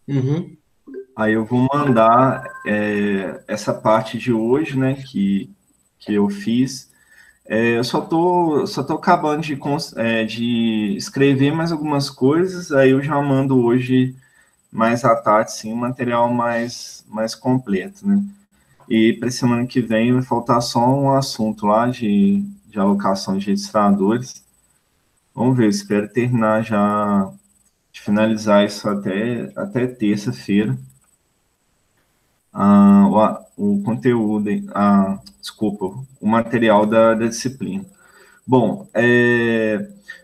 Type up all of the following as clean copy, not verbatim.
Uhum. Aí eu vou mandar essa parte de hoje, né, que eu fiz. Eu só tô acabando de escrever mais algumas coisas, aí eu já mando hoje, mais à tarde, sim, um material mais completo, né? E para semana que vem vai faltar só um assunto lá de alocação de registradores. Vamos ver, espero terminar já, de finalizar isso até terça-feira. O conteúdo, desculpa, o material da disciplina. Bom,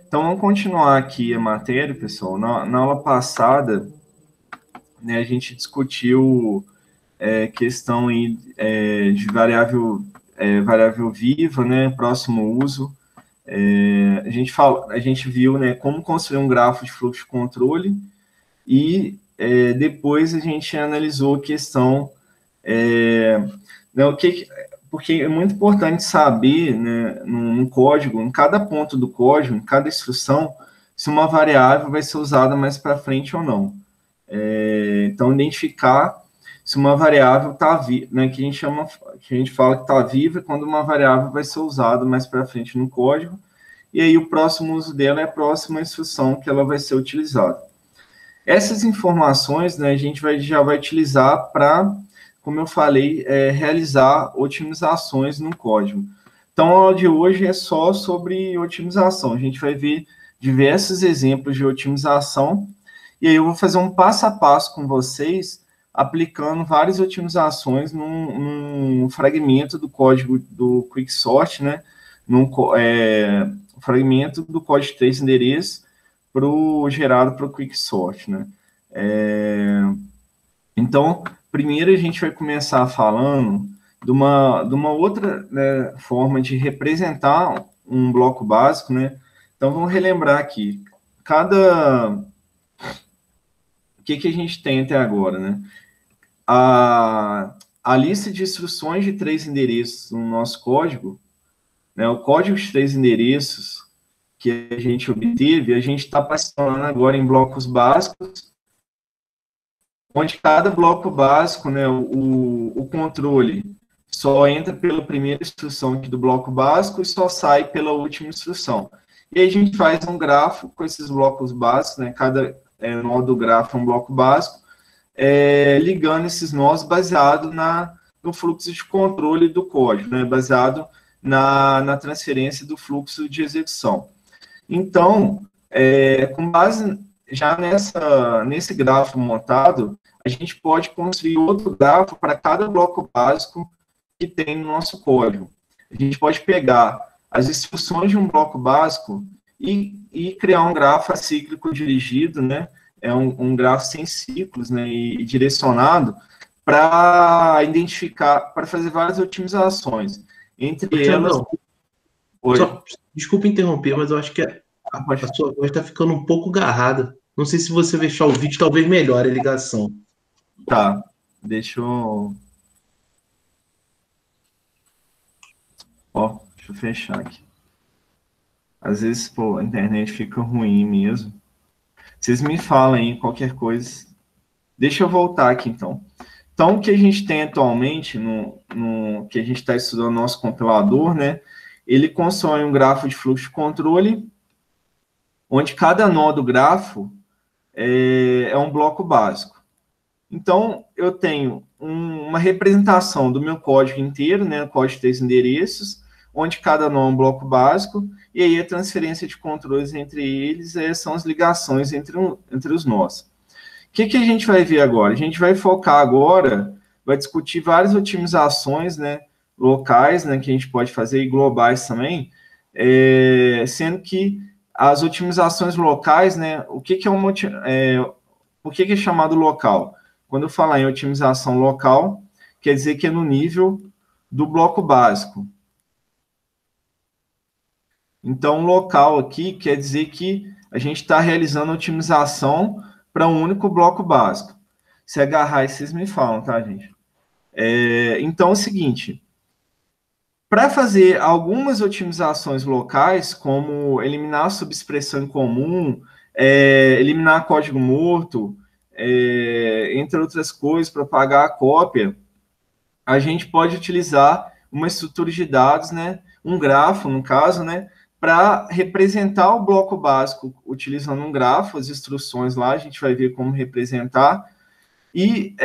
então vamos continuar aqui a matéria, pessoal. Na aula passada, né, a gente discutiu questão aí, de variável viva, né, próximo uso. A gente viu, né, como construir um grafo de fluxo de controle e depois a gente analisou a questão, é, né, porque é muito importante saber, né, no código, em cada ponto do código, em cada instrução, se uma variável vai ser usada mais para frente ou não. Então, identificar se uma variável está viva, né, que a gente fala que está viva quando uma variável vai ser usada mais para frente no código, e aí o próximo uso dela é a próxima instrução que ela vai ser utilizada. Essas informações, né, a gente já vai utilizar para, como eu falei, realizar otimizações no código. Então, a aula de hoje é só sobre otimização. A gente vai ver diversos exemplos de otimização, e aí eu vou fazer um passo a passo com vocês, aplicando várias otimizações num fragmento do código do Quicksort, né? Fragmento do código de três endereços gerado para o Quicksort, né? É, então, primeiro a gente vai começar falando de uma outra, né, forma de representar um bloco básico, né? Então, vamos relembrar aqui. O que a gente tem até agora, né? A lista de instruções de três endereços no nosso código, né? O código de três endereços que a gente obteve, a gente está passando agora em blocos básicos, onde cada bloco básico, né, o controle só entra pela primeira instrução aqui do bloco básico e só sai pela última instrução. E aí a gente faz um grafo com esses blocos básicos, né, cada nó do grafo é um bloco básico, ligando esses nós baseado no fluxo de controle do código, né, baseado na transferência do fluxo de execução. Então, com base já nesse grafo montado, a gente pode construir outro grafo para cada bloco básico que tem no nosso código. A gente pode pegar as instruções de um bloco básico e criar um grafo acíclico dirigido, né? É um grafo sem ciclos, né? E direcionado para identificar, para fazer várias otimizações. Ô, Entre elas, Tiagão, oi, só desculpa interromper, mas eu acho que a pode, sua voz está ficando um pouco garrada. Não sei se você fechar o vídeo, talvez melhore a ligação. tá, deixa eu fechar aqui. Às vezes, pô, a internet fica ruim mesmo. Vocês me falem aí qualquer coisa. Deixa eu voltar aqui, então. Então, o que a gente tem atualmente, no que a gente está estudando no nosso compilador, né? Ele constrói um grafo de fluxo de controle, onde cada nó do grafo é um bloco básico. Então, eu tenho uma representação do meu código inteiro, né, código de três endereços, onde cada nó é um bloco básico, e aí a transferência de controles entre eles são as ligações entre os nós. O que a gente vai ver agora? A gente vai focar agora, vai discutir várias otimizações, né, locais, né, que a gente pode fazer, e globais também, sendo que as otimizações locais, né, por que é chamado local? Quando eu falar em otimização local, quer dizer que é no nível do bloco básico. Então, local aqui quer dizer que a gente está realizando otimização para um único bloco básico. Se agarrar, vocês me falam, tá, gente? Então, é o seguinte: para fazer algumas otimizações locais, como eliminar subexpressão em comum, eliminar código morto, entre outras coisas, para pagar a cópia, a gente pode utilizar uma estrutura de dados, né, um grafo, no caso, né, para representar o bloco básico utilizando um grafo, as instruções lá, a gente vai ver como representar, e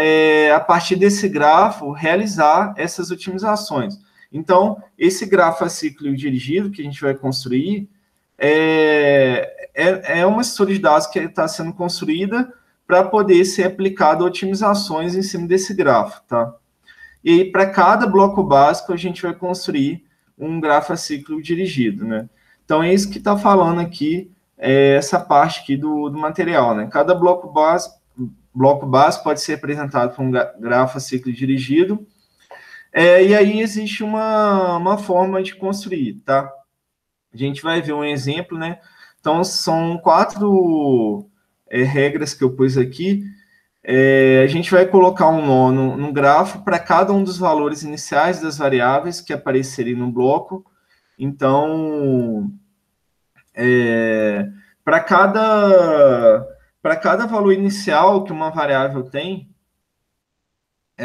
a partir desse grafo, realizar essas otimizações. Então, esse grafo acíclico dirigido que a gente vai construir é uma estrutura de dados que está sendo construída para poder ser aplicada otimizações em cima desse grafo, tá? E aí, para cada bloco básico, a gente vai construir um grafo acíclico dirigido, né? Então, é isso que está falando aqui, essa parte aqui do material, né? Cada bloco básico pode ser representado por um grafo acíclico dirigido, e aí existe uma forma de construir, tá? A gente vai ver um exemplo, né? Então, são 4 regras que eu pus aqui. A gente vai colocar um nó no grafo para cada um dos valores iniciais das variáveis que aparecerem no bloco. Então, para cada valor inicial que uma variável tem,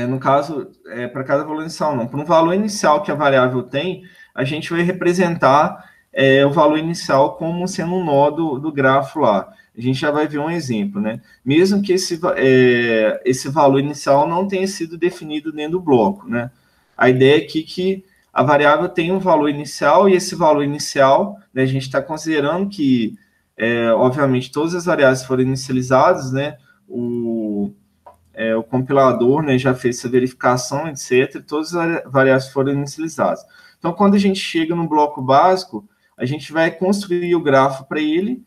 no caso, para cada valor inicial não, para um valor inicial que a variável tem, a gente vai representar o valor inicial como sendo um nó do grafo lá. A gente já vai ver um exemplo, né? Mesmo que esse valor inicial não tenha sido definido dentro do bloco, né? A ideia aqui é que a variável tem um valor inicial, e esse valor inicial, né, a gente está considerando que, obviamente, todas as variáveis foram inicializadas, né? O compilador, né, já fez essa verificação, etc. E todas as variáveis foram inicializadas. Então, quando a gente chega no bloco básico, a gente vai construir o grafo para ele,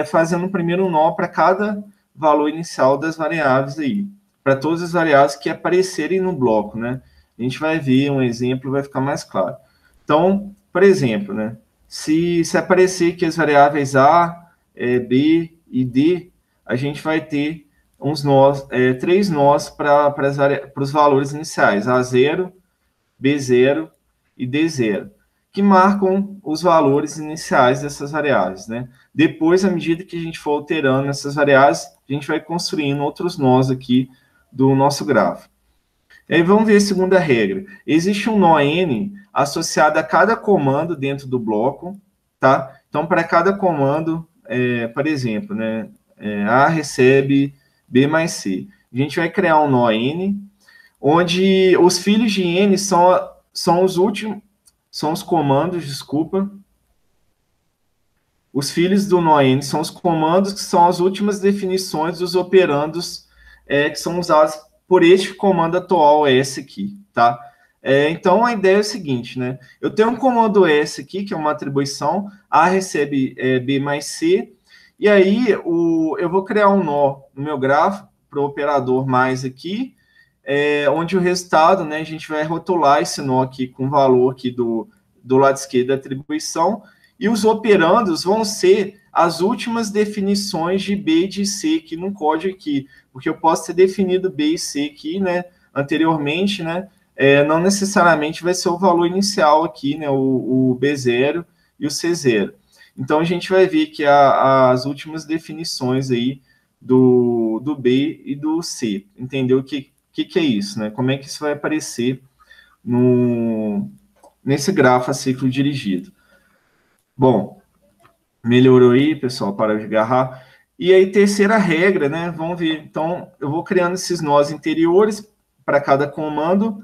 fazendo o primeiro nó para cada valor inicial das variáveis aí, para todas as variáveis que aparecerem no bloco, né? A gente vai ver um exemplo, vai ficar mais claro. Então, por exemplo, né, se aparecer que as variáveis A, B e D, a gente vai ter uns nós, 3 nós para os valores iniciais, A0, B0 e D0, que marcam os valores iniciais dessas variáveis, né? Depois, à medida que a gente for alterando essas variáveis, a gente vai construindo outros nós aqui do nosso grafo. E aí vamos ver a segunda regra. Existe um nó N associado a cada comando dentro do bloco, tá? Então, para cada comando, por exemplo, né, A recebe B mais C. A gente vai criar um nó N, onde os filhos de N são os últimos, são os comandos, desculpa. Os filhos do nó N são os comandos que são as últimas definições dos operandos que são usados por este comando atual S aqui, tá? Então, a ideia é o seguinte, né? Eu tenho um comando S aqui, que é uma atribuição, A recebe B mais C, e aí eu vou criar um nó no meu grafo para o operador mais aqui, onde o resultado, né, a gente vai rotular esse nó aqui com o valor aqui do lado esquerdo da atribuição, e os operandos vão ser as últimas definições de B e de C aqui no código aqui, porque eu posso ter definido B e C aqui, né, anteriormente, né, não necessariamente vai ser o valor inicial aqui, né, o B0 e o C0. Então, a gente vai ver que as últimas definições aí do B e do C. Entendeu o que é isso, né? Como é que isso vai aparecer nesse grafo acíclico dirigido. Bom, melhorou aí, pessoal, para de agarrar. E aí, terceira regra, né? Vamos ver. Então, eu vou criando esses nós interiores para cada comando.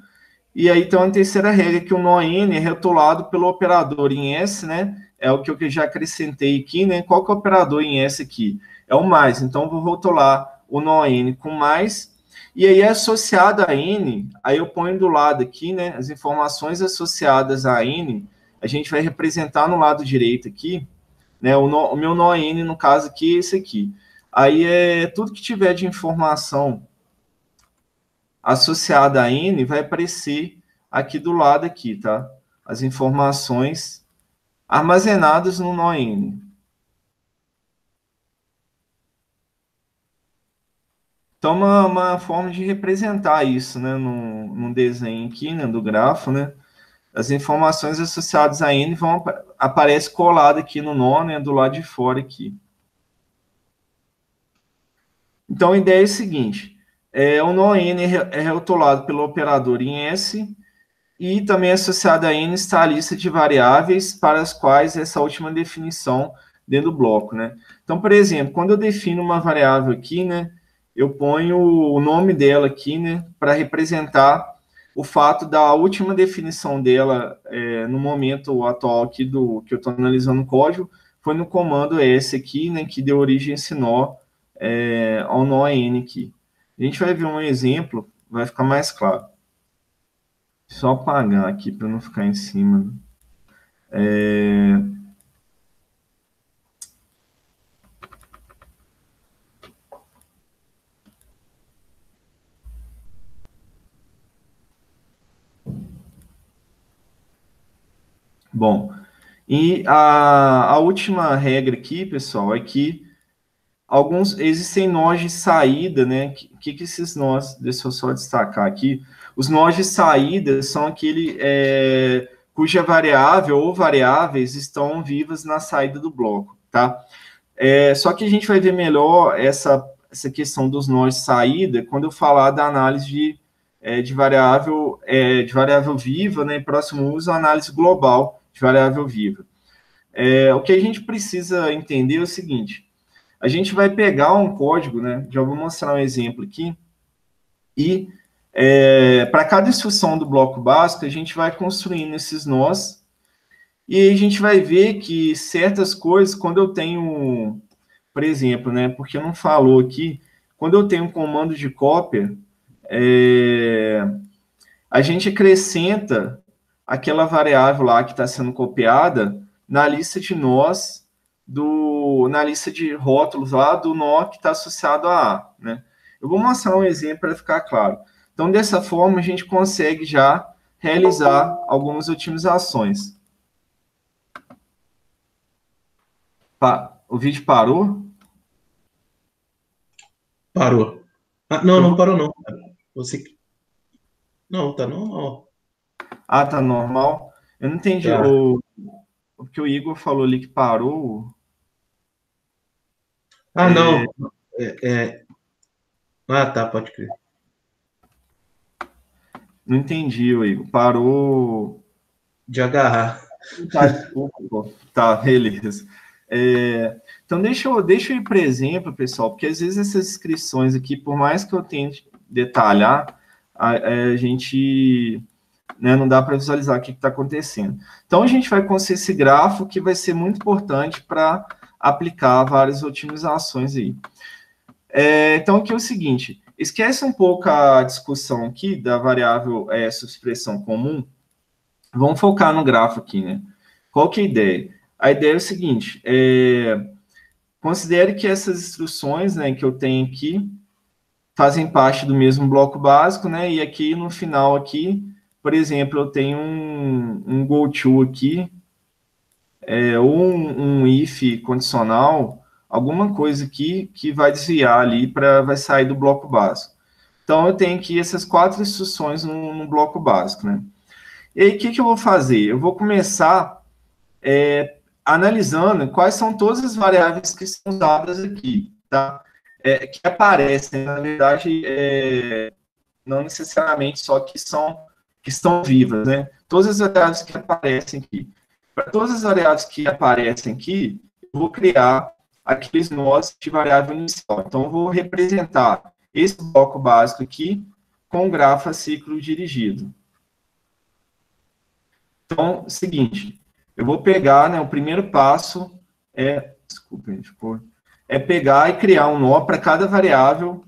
E aí, então, a terceira regra é que o nó N é rotulado pelo operador em S, né? É o que eu já acrescentei aqui, né? Qual que é o operador em S aqui? É o mais. Então, eu vou rotular o nó N com mais. E aí, associado a N, aí eu ponho do lado aqui, né? As informações associadas a N, a gente vai representar no lado direito aqui, né? O meu nó N, no caso aqui, é esse aqui. Aí, tudo que tiver de informação associada a N vai aparecer aqui do lado aqui, tá? As informações armazenadas no nó N. Então, uma forma de representar isso, né, num desenho aqui, né, do grafo, né, as informações associadas a N aparecem coladas aqui no nó, né, do lado de fora aqui. Então, a ideia é a seguinte, o nó N é rotulado pelo operador em S, e também associado a N está a lista de variáveis para as quais essa última definição dentro do bloco, né? Então, por exemplo, quando eu defino uma variável aqui, né, eu ponho o nome dela aqui, né, para representar o fato da última definição dela no momento atual aqui que eu estou analisando o código, foi no comando S aqui, né, que deu origem a esse nó, ao nó N aqui. A gente vai ver um exemplo, vai ficar mais claro. Só apagar aqui para não ficar em cima. Bom, e a última regra aqui, pessoal, é que existem nós de saída, né? Que esses nós, deixa eu só destacar aqui, os nós de saída são aquele cuja variável ou variáveis estão vivas na saída do bloco, tá? Só que a gente vai ver melhor essa questão dos nós de saída quando eu falar da análise de variável viva, né? Próximo uso, a análise global de variável viva. O que a gente precisa entender é o seguinte: a gente vai pegar um código, né? Já vou mostrar um exemplo aqui, e para cada instrução do bloco básico, a gente vai construindo esses nós, e aí a gente vai ver que certas coisas, quando eu tenho, por exemplo, né? Porque não falou aqui, quando eu tenho um comando de cópia, a gente acrescenta aquela variável lá que está sendo copiada na lista de nós, na lista de rótulos lá do nó que está associado a A, né? Eu vou mostrar um exemplo para ficar claro. Então, dessa forma, a gente consegue já realizar algumas otimizações. O vídeo parou? Parou. Ah, não, não parou não. Você... Não, tá normal. Ah, tá normal? Eu não entendi. Tá. O que o Igor falou ali que parou. Ah, não. Ah, tá, pode crer. Não entendi, Igor. Parou. De agarrar. Tá, beleza. Então, deixa eu ir para exemplo, pessoal, porque às vezes essas inscrições aqui, por mais que eu tente detalhar, a gente, né, não dá para visualizar o que está acontecendo. Então, a gente vai construir esse grafo que vai ser muito importante para aplicar várias otimizações aí. Então, aqui é o seguinte, esquece um pouco a discussão aqui da variável subexpressão comum, vamos focar no grafo aqui, né? Qual que é a ideia? A ideia é o seguinte, considere que essas instruções, né, que eu tenho aqui fazem parte do mesmo bloco básico, né? E aqui no final aqui, por exemplo, eu tenho um goto aqui, ou um if condicional, alguma coisa aqui que vai desviar ali vai sair do bloco básico. Então, eu tenho aqui essas 4 instruções no bloco básico, né? E aí, o que eu vou fazer? Eu vou começar analisando quais são todas as variáveis que são usadas aqui, tá? Que aparecem, na verdade, não necessariamente só que estão vivas, né? Todas as variáveis que aparecem aqui. Para todas as variáveis que aparecem aqui, eu vou criar aqueles nós de variável inicial. Então, eu vou representar esse bloco básico aqui com o grafo a ciclo dirigido. Então, seguinte, eu vou pegar, né, o primeiro passo desculpa, gente, pegar e criar um nó para cada variável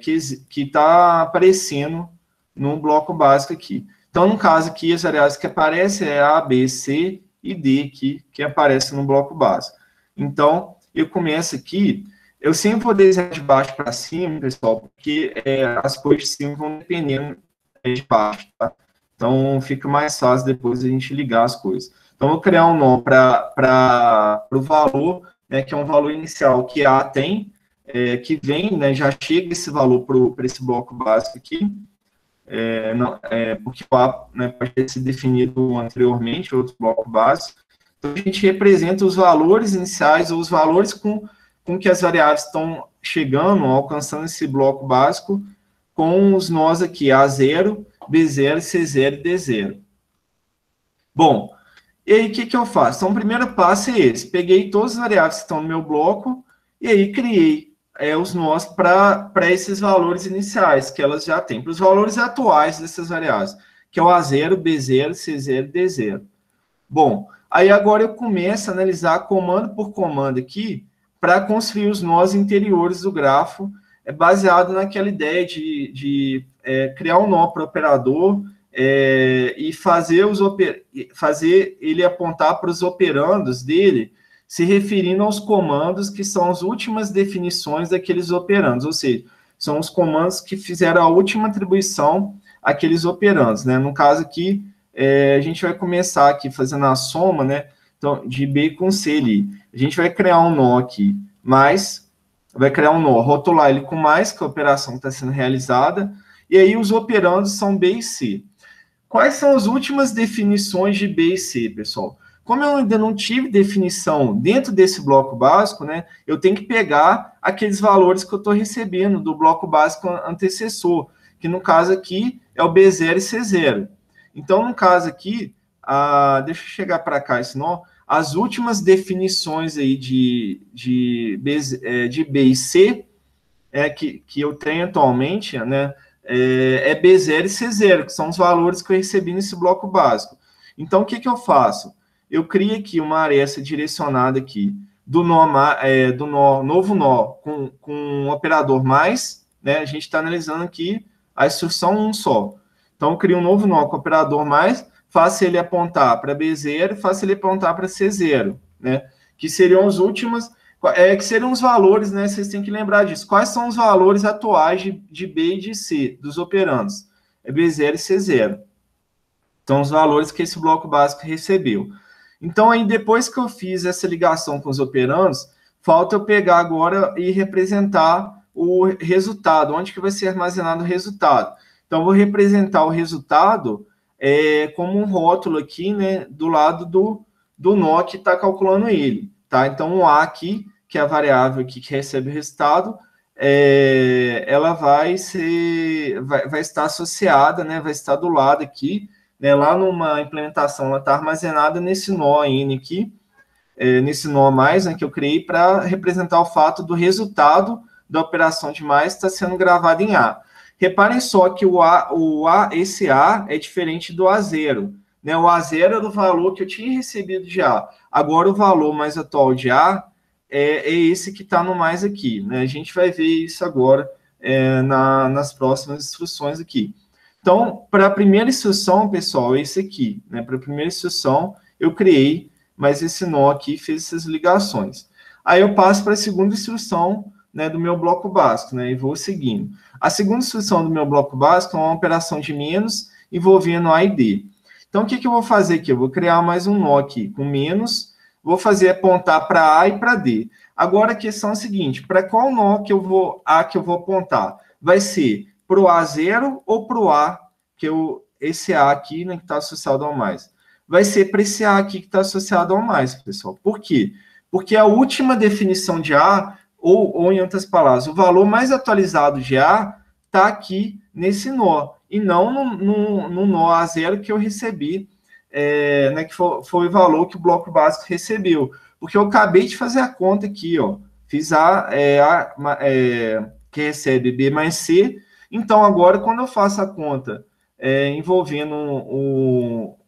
que está aparecendo no bloco básico aqui. Então, no caso aqui, as variáveis que aparecem é A, B, C e D aqui, que aparecem no bloco básico. Então, eu começo aqui, eu sempre vou desenhar de baixo para cima, pessoal, porque as coisas de cima vão dependendo de baixo, tá? Então, fica mais fácil depois a gente ligar as coisas. Então, eu vou criar um nó para o valor, né, que é um valor inicial que A tem, que vem, né, já chega esse valor para esse bloco básico aqui, porque o A, né, pode ter sido definido anteriormente, outro bloco básico. Então, a gente representa os valores iniciais, ou os valores com com que as variáveis estão chegando, alcançando esse bloco básico com os nós aqui, A0, B0, C0 e D0. Bom, e aí o que eu faço? Então, o primeiro passo é esse. Peguei todas as variáveis que estão no meu bloco e aí criei os nós para esses valores iniciais que elas já têm, para os valores atuais dessas variáveis, que é o A0, B0, C0 e D0. Bom, aí agora eu começo a analisar comando por comando aqui para construir os nós interiores do grafo, baseado naquela ideia de criar um nó para o operador e fazer ele apontar para os operandos dele, se referindo aos comandos que são as últimas definições daqueles operandos, ou seja, são os comandos que fizeram a última atribuição àqueles operandos, né? No caso aqui, a gente vai começar aqui fazendo a soma, né? Então, de B com C ali. A gente vai criar um nó aqui, vai criar um nó, rotular ele com mais, que a operação está sendo realizada, e aí os operandos são B e C. Quais são as últimas definições de B e C, pessoal? Como eu ainda não tive definição dentro desse bloco básico, né, eu tenho que pegar aqueles valores que eu estou recebendo do bloco básico antecessor, que no caso aqui é o B0 e C0. Então, no caso aqui, deixa eu chegar para cá esse nó, as últimas definições aí de B e C que eu tenho atualmente, né, é B0 e C0, que são os valores que eu recebi nesse bloco básico. Então, o que eu faço? Eu crio aqui uma aresta direcionada aqui do novo nó com um operador mais, né? A gente está analisando aqui a instrução 1 só. Então, eu crio um novo nó com operador mais, faço ele apontar para B0 e faço ele apontar para C0, né? Que seriam os últimos, que seriam os valores, né? Vocês têm que lembrar disso. Quais são os valores atuais de B e de C, dos operandos? É B0 e C0. Então, os valores que esse bloco básico recebeu. Então, aí, depois que eu fiz essa ligação com os operandos, falta eu pegar agora e representar o resultado, onde que vai ser armazenado o resultado. Então, eu vou representar o resultado como um rótulo aqui, né, do lado do nó que está calculando ele, tá? Então, o A aqui, que é a variável aqui que recebe o resultado, ela vai estar associada, né, vai estar do lado aqui, né, lá numa implementação, ela está armazenada nesse nó N aqui, nesse nó mais, né, que eu criei para representar o fato do resultado da operação de mais está sendo gravado em A. Reparem só que esse A é diferente do A0. Né? O A0 era o valor que eu tinha recebido de A. Agora, o valor mais atual de A é esse que está no mais aqui. Né? A gente vai ver isso agora nas próximas instruções aqui. Então, para a primeira instrução, pessoal, é esse aqui. Né? Para a primeira instrução, eu criei, mas esse nó aqui fez essas ligações. Aí eu passo para a segunda instrução, né, do meu bloco básico, né, e vou seguindo. A segunda instrução do meu bloco básico é uma operação de menos envolvendo A e D. Então, o que eu vou fazer aqui? Eu vou criar mais um nó aqui com menos, vou fazer apontar para A e para D. Agora, a questão é a seguinte, para qual nó que eu vou apontar? Vai ser para o A0 ou para o A, esse A aqui, né, que está associado ao mais? Vai ser para esse A aqui que está associado ao mais, pessoal. Por quê? Porque a última definição de A, ou em outras palavras, o valor mais atualizado de A está aqui nesse nó, e não no nó A0 que eu recebi, né, que foi o valor que o bloco básico recebeu. Porque eu acabei de fazer a conta aqui, ó, fiz A que recebe B mais C. Então, agora, quando eu faço a conta envolvendo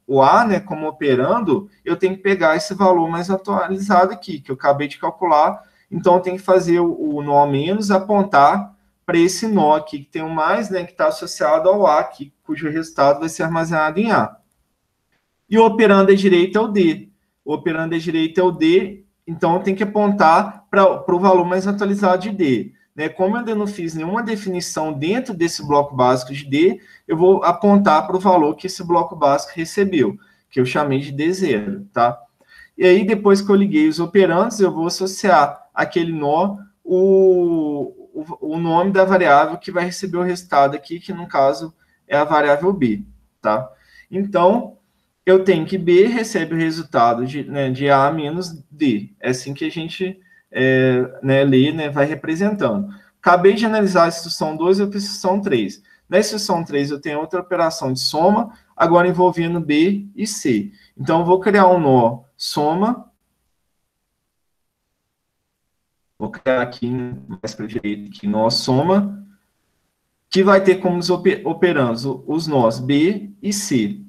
o A, né, como operando, eu tenho que pegar esse valor mais atualizado aqui, que eu acabei de calcular. Então, eu tenho que fazer o nó menos, apontar para esse nó aqui, que tem o mais, né, que está associado ao A, cujo resultado vai ser armazenado em A. E o operando à direita é o D. O operando à direita é o D, então eu tenho que apontar para o valor mais atualizado de D. Né? Como eu ainda não fiz nenhuma definição dentro desse bloco básico de D, eu vou apontar para o valor que esse bloco básico recebeu, que eu chamei de D0, tá? E aí, depois que eu liguei os operandos, eu vou associar aquele nó, o nome da variável que vai receber o resultado aqui, que no caso é a variável B, tá? Então, eu tenho que B recebe o resultado de A menos D. É assim que a gente né, ler, né, vai representando. Acabei de analisar a instrução 2 e a instrução 3. Na instrução 3 eu tenho outra operação de soma, agora envolvendo B e C. Então, eu vou criar um nó soma. Vou criar aqui, mais para a direita, aqui, nó soma, que vai ter como os operandos os nós B e C.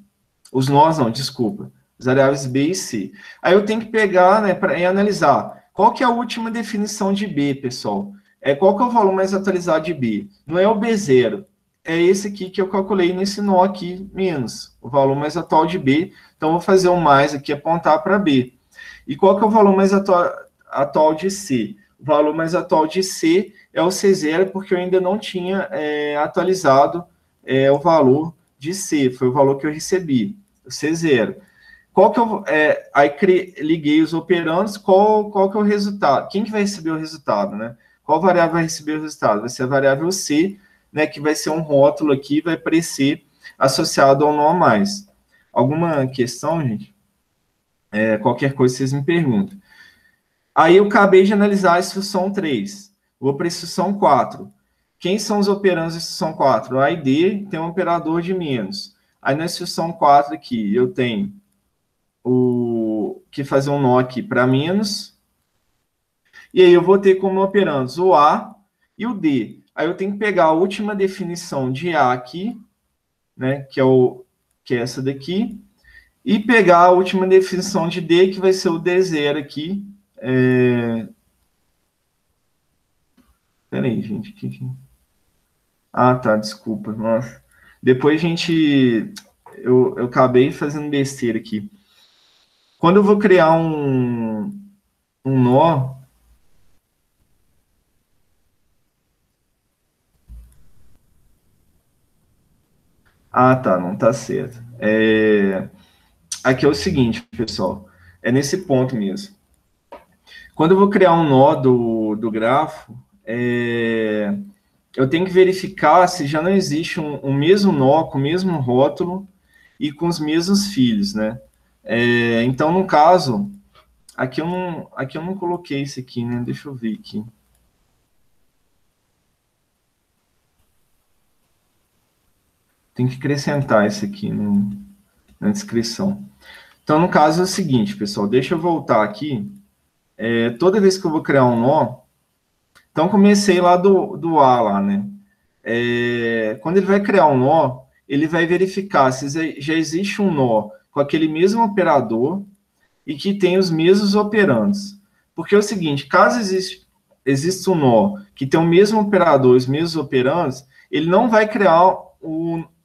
Os nós, não, desculpa. As variáveis B e C. Aí eu tenho que pegar, né, e analisar. Qual que é a última definição de B, pessoal? Qual que é o valor mais atualizado de B? Não é o B0. É esse aqui que eu calculei nesse nó aqui, menos. O valor mais atual de B. Então, eu vou fazer um mais aqui, apontar para B. E qual que é o valor mais atual de C? O valor mais atual de C é o C0, porque eu ainda não tinha atualizado o valor de C. Foi o valor que eu recebi, o C0. Qual que aí liguei os operandos, qual que é o resultado? Quem que vai receber o resultado, né? Qual variável vai receber o resultado? Vai ser a variável C, né, que vai ser um rótulo aqui, vai aparecer associado ao nó mais. Alguma questão, gente? Qualquer coisa vocês me perguntam. Aí eu acabei de analisar a instrução 3. Vou para a instrução 4. Quem são os operandos da instrução 4? A e D tem um operador de menos. Aí na instrução 4 aqui, eu tenho que fazer um nó aqui para menos. E aí eu vou ter como operandos o A e o D. Aí eu tenho que pegar a última definição de A aqui, né, que é essa daqui, e pegar a última definição de D, que vai ser o D0 aqui. Peraí, gente. Ah, tá, desculpa. Nossa. Depois eu acabei fazendo besteira aqui. Quando eu vou criar um nó, ah, tá, não tá certo. Aqui é o seguinte, pessoal, é nesse ponto mesmo. Quando eu vou criar um nó do grafo, eu tenho que verificar se já não existe um mesmo nó com o mesmo rótulo e com os mesmos filhos, né? Então, no caso, aqui eu não coloquei isso aqui, né? Deixa eu ver aqui. Tem que acrescentar isso aqui na descrição. Então, no caso é o seguinte, pessoal, deixa eu voltar aqui. Toda vez que eu vou criar um nó, então comecei lá do A lá, né? Quando ele vai criar um nó, ele vai verificar se já existe um nó com aquele mesmo operador e que tem os mesmos operandos. Porque é o seguinte, caso exista um nó que tem o mesmo operador, os mesmos operandos, ele não vai criar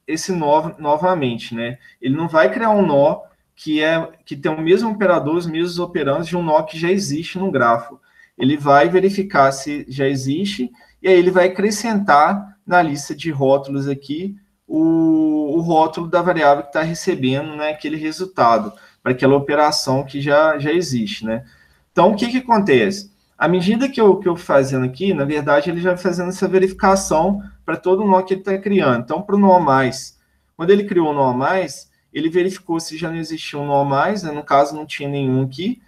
esse nó novamente, né? Ele não vai criar um nó que tem o mesmo operador, os mesmos operandos de um nó que já existe no grafo. Ele vai verificar se já existe, e aí ele vai acrescentar na lista de rótulos aqui o rótulo da variável que está recebendo, né, aquele resultado, para aquela operação que já existe, né? Então, o que acontece? À medida que eu fazendo aqui, na verdade, ele já vai fazendo essa verificação para todo nó que ele está criando. Então, para o nó mais, quando ele criou o nó mais, ele verificou se já não existia um nó mais, né? No caso, não tinha nenhum aqui,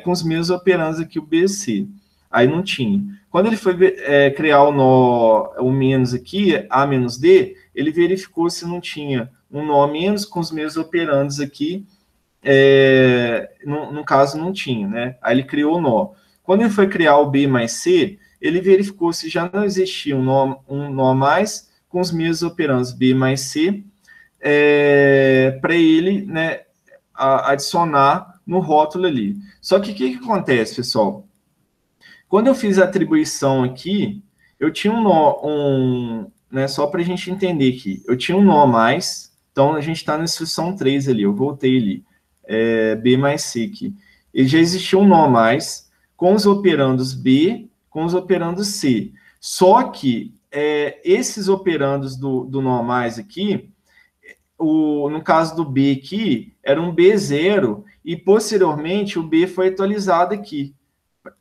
com os mesmos operandos aqui, o B e C. Aí não tinha. Quando ele foi criar o menos aqui, A menos D, ele verificou se não tinha um nó menos com os mesmos operandos aqui, no caso não tinha, né? Aí ele criou o nó. Quando ele foi criar o B mais C, ele verificou se já não existia um nó mais com os mesmos operandos B mais C, para ele, né, adicionar no rótulo ali. Só que o que acontece, pessoal? Quando eu fiz a atribuição aqui, eu tinha um nó, né, só para a gente entender aqui, eu tinha um nó mais, então a gente está na instrução 3 ali, eu voltei ali, B mais C aqui. E já existia um nó mais com os operandos B, com os operandos C. Só que esses operandos do nó mais aqui, no caso do B aqui, era um B0, e posteriormente o B foi atualizado aqui.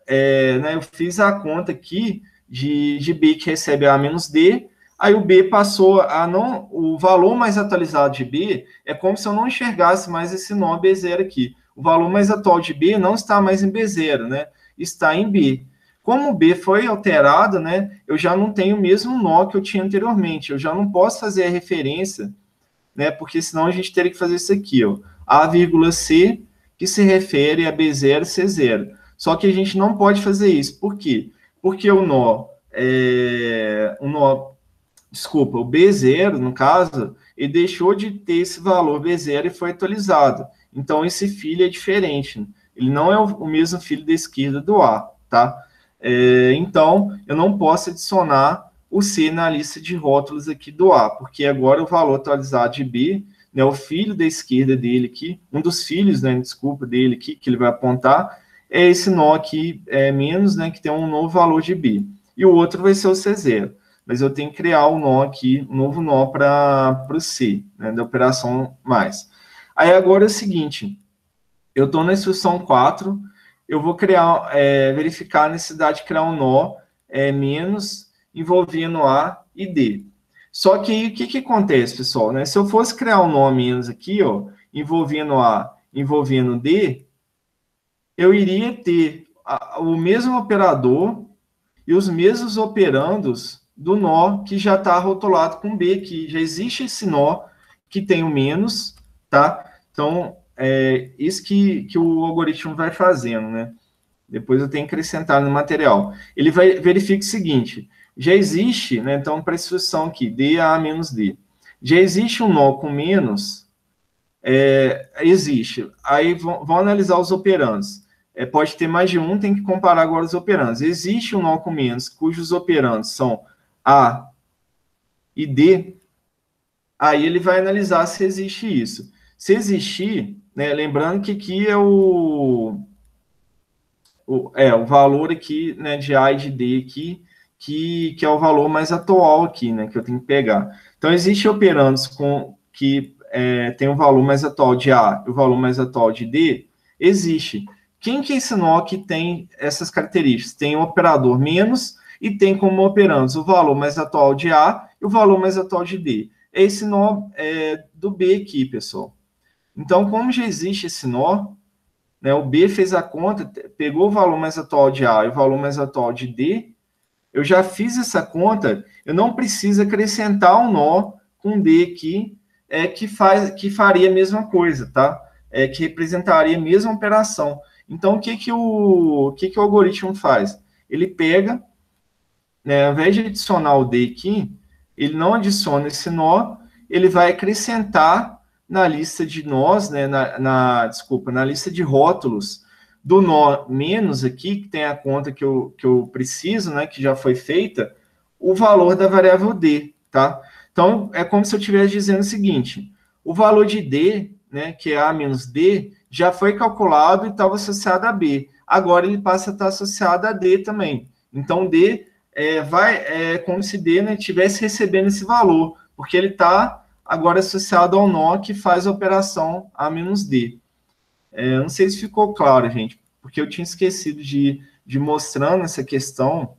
Né, eu fiz a conta aqui de B que recebe A menos D, aí o B passou a não... O valor mais atualizado de B é como se eu não enxergasse mais esse nó B0 aqui. O valor mais atual de B não está mais em B0, né? Está em B. Como o B foi alterado, né, eu já não tenho o mesmo nó que eu tinha anteriormente. Eu já não posso fazer a referência, né, porque senão a gente teria que fazer isso aqui, ó, A, C, que se refere a B0 e C0. Só que a gente não pode fazer isso. Por quê? Porque desculpa, o B0, no caso, ele deixou de ter esse valor B0 e foi atualizado. Então, esse filho é diferente. Ele não é o mesmo filho da esquerda do A, tá? Então, eu não posso adicionar o C na lista de rótulos aqui do A, porque agora o valor atualizado de B, né, o filho da esquerda dele aqui, um dos filhos, né, desculpa, dele aqui, que ele vai apontar, é esse nó aqui, menos, né, que tem um novo valor de B. E o outro vai ser o C0. Mas eu tenho que criar um nó aqui, um novo nó para o C, né, da operação mais. Aí agora é o seguinte, eu estou na instrução 4, eu vou verificar a necessidade de criar um nó menos envolvendo A e D. Só que aí, o que acontece, pessoal? Né? Se eu fosse criar um nó menos aqui, ó, envolvendo A, envolvendo D, eu iria ter o mesmo operador e os mesmos operandos do nó que já está rotulado com B, que já existe esse nó que tem o menos, tá? Então, isso que o algoritmo vai fazendo, né? Depois eu tenho que acrescentar no material. Ele vai verificar o seguinte, já existe, né? Então, para a instrução aqui, D, A menos D. Já existe um nó com menos? Existe. Aí vão analisar os operandos. Pode ter mais de um, tem que comparar agora os operandos. Existe um nó com menos, cujos operandos são A e D, aí ele vai analisar se existe isso. Se existir, né, lembrando que aqui é o valor aqui, né, de A e de D aqui, que é o valor mais atual aqui, né, que eu tenho que pegar. Então, existe operandos que tem o valor mais atual de A e o valor mais atual de D? Existe. Quem que é esse nó que tem essas características? Tem o operador menos e tem como operandos o valor mais atual de A e o valor mais atual de D. É esse nó do B aqui, pessoal. Então, como já existe esse nó, né, o B fez a conta, pegou o valor mais atual de A e o valor mais atual de D, eu já fiz essa conta, eu não preciso acrescentar um nó com D aqui, que faria a mesma coisa, tá? Que representaria a mesma operação. Então, o que o algoritmo faz? Ele pega, né, ao invés de adicionar o D aqui, ele não adiciona esse nó, ele vai acrescentar na lista de nós, né, na lista de rótulos do nó menos aqui, que tem a conta que eu preciso, né, que já foi feita, o valor da variável D, tá? Então, é como se eu estivesse dizendo o seguinte, o valor de D, né, que é A menos D, já foi calculado e estava associado a B. Agora ele passa a estar associado a D também. Então, D como se D, né, estivesse recebendo esse valor, porque ele está agora associado ao nó que faz a operação A menos D. Não sei se ficou claro, gente, porque eu tinha esquecido de mostrando essa questão.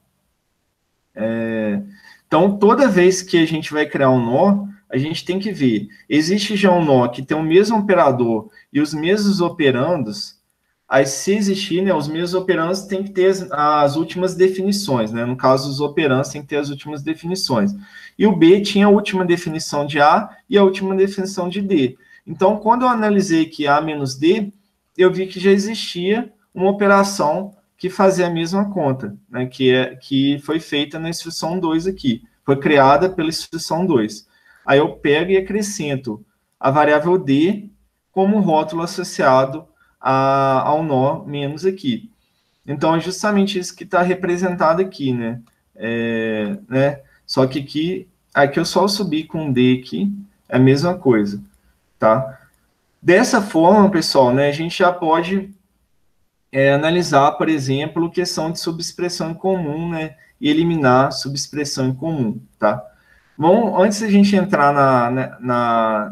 Então, toda vez que a gente vai criar um nó, a gente tem que ver, existe já um nó que tem o mesmo operador e os mesmos operandos, aí se existir, né, os mesmos operandos têm que ter as últimas definições, né, no caso os operandos têm que ter as últimas definições, e o B tinha a última definição de A e a última definição de D. Então, quando eu analisei aqui A menos D, eu vi que já existia uma operação que fazia a mesma conta, né, que foi feita na instrução 2 aqui, foi criada pela instrução 2. Aí eu pego e acrescento a variável D como rótulo associado ao nó menos aqui. Então, é justamente isso que está representado aqui, né? Só que aqui eu só subi com D aqui, é a mesma coisa, tá? Dessa forma, pessoal, né, a gente já pode analisar, por exemplo, questão de subexpressão em comum, né? E eliminar subexpressão em comum, tá? Bom, antes de a gente entrar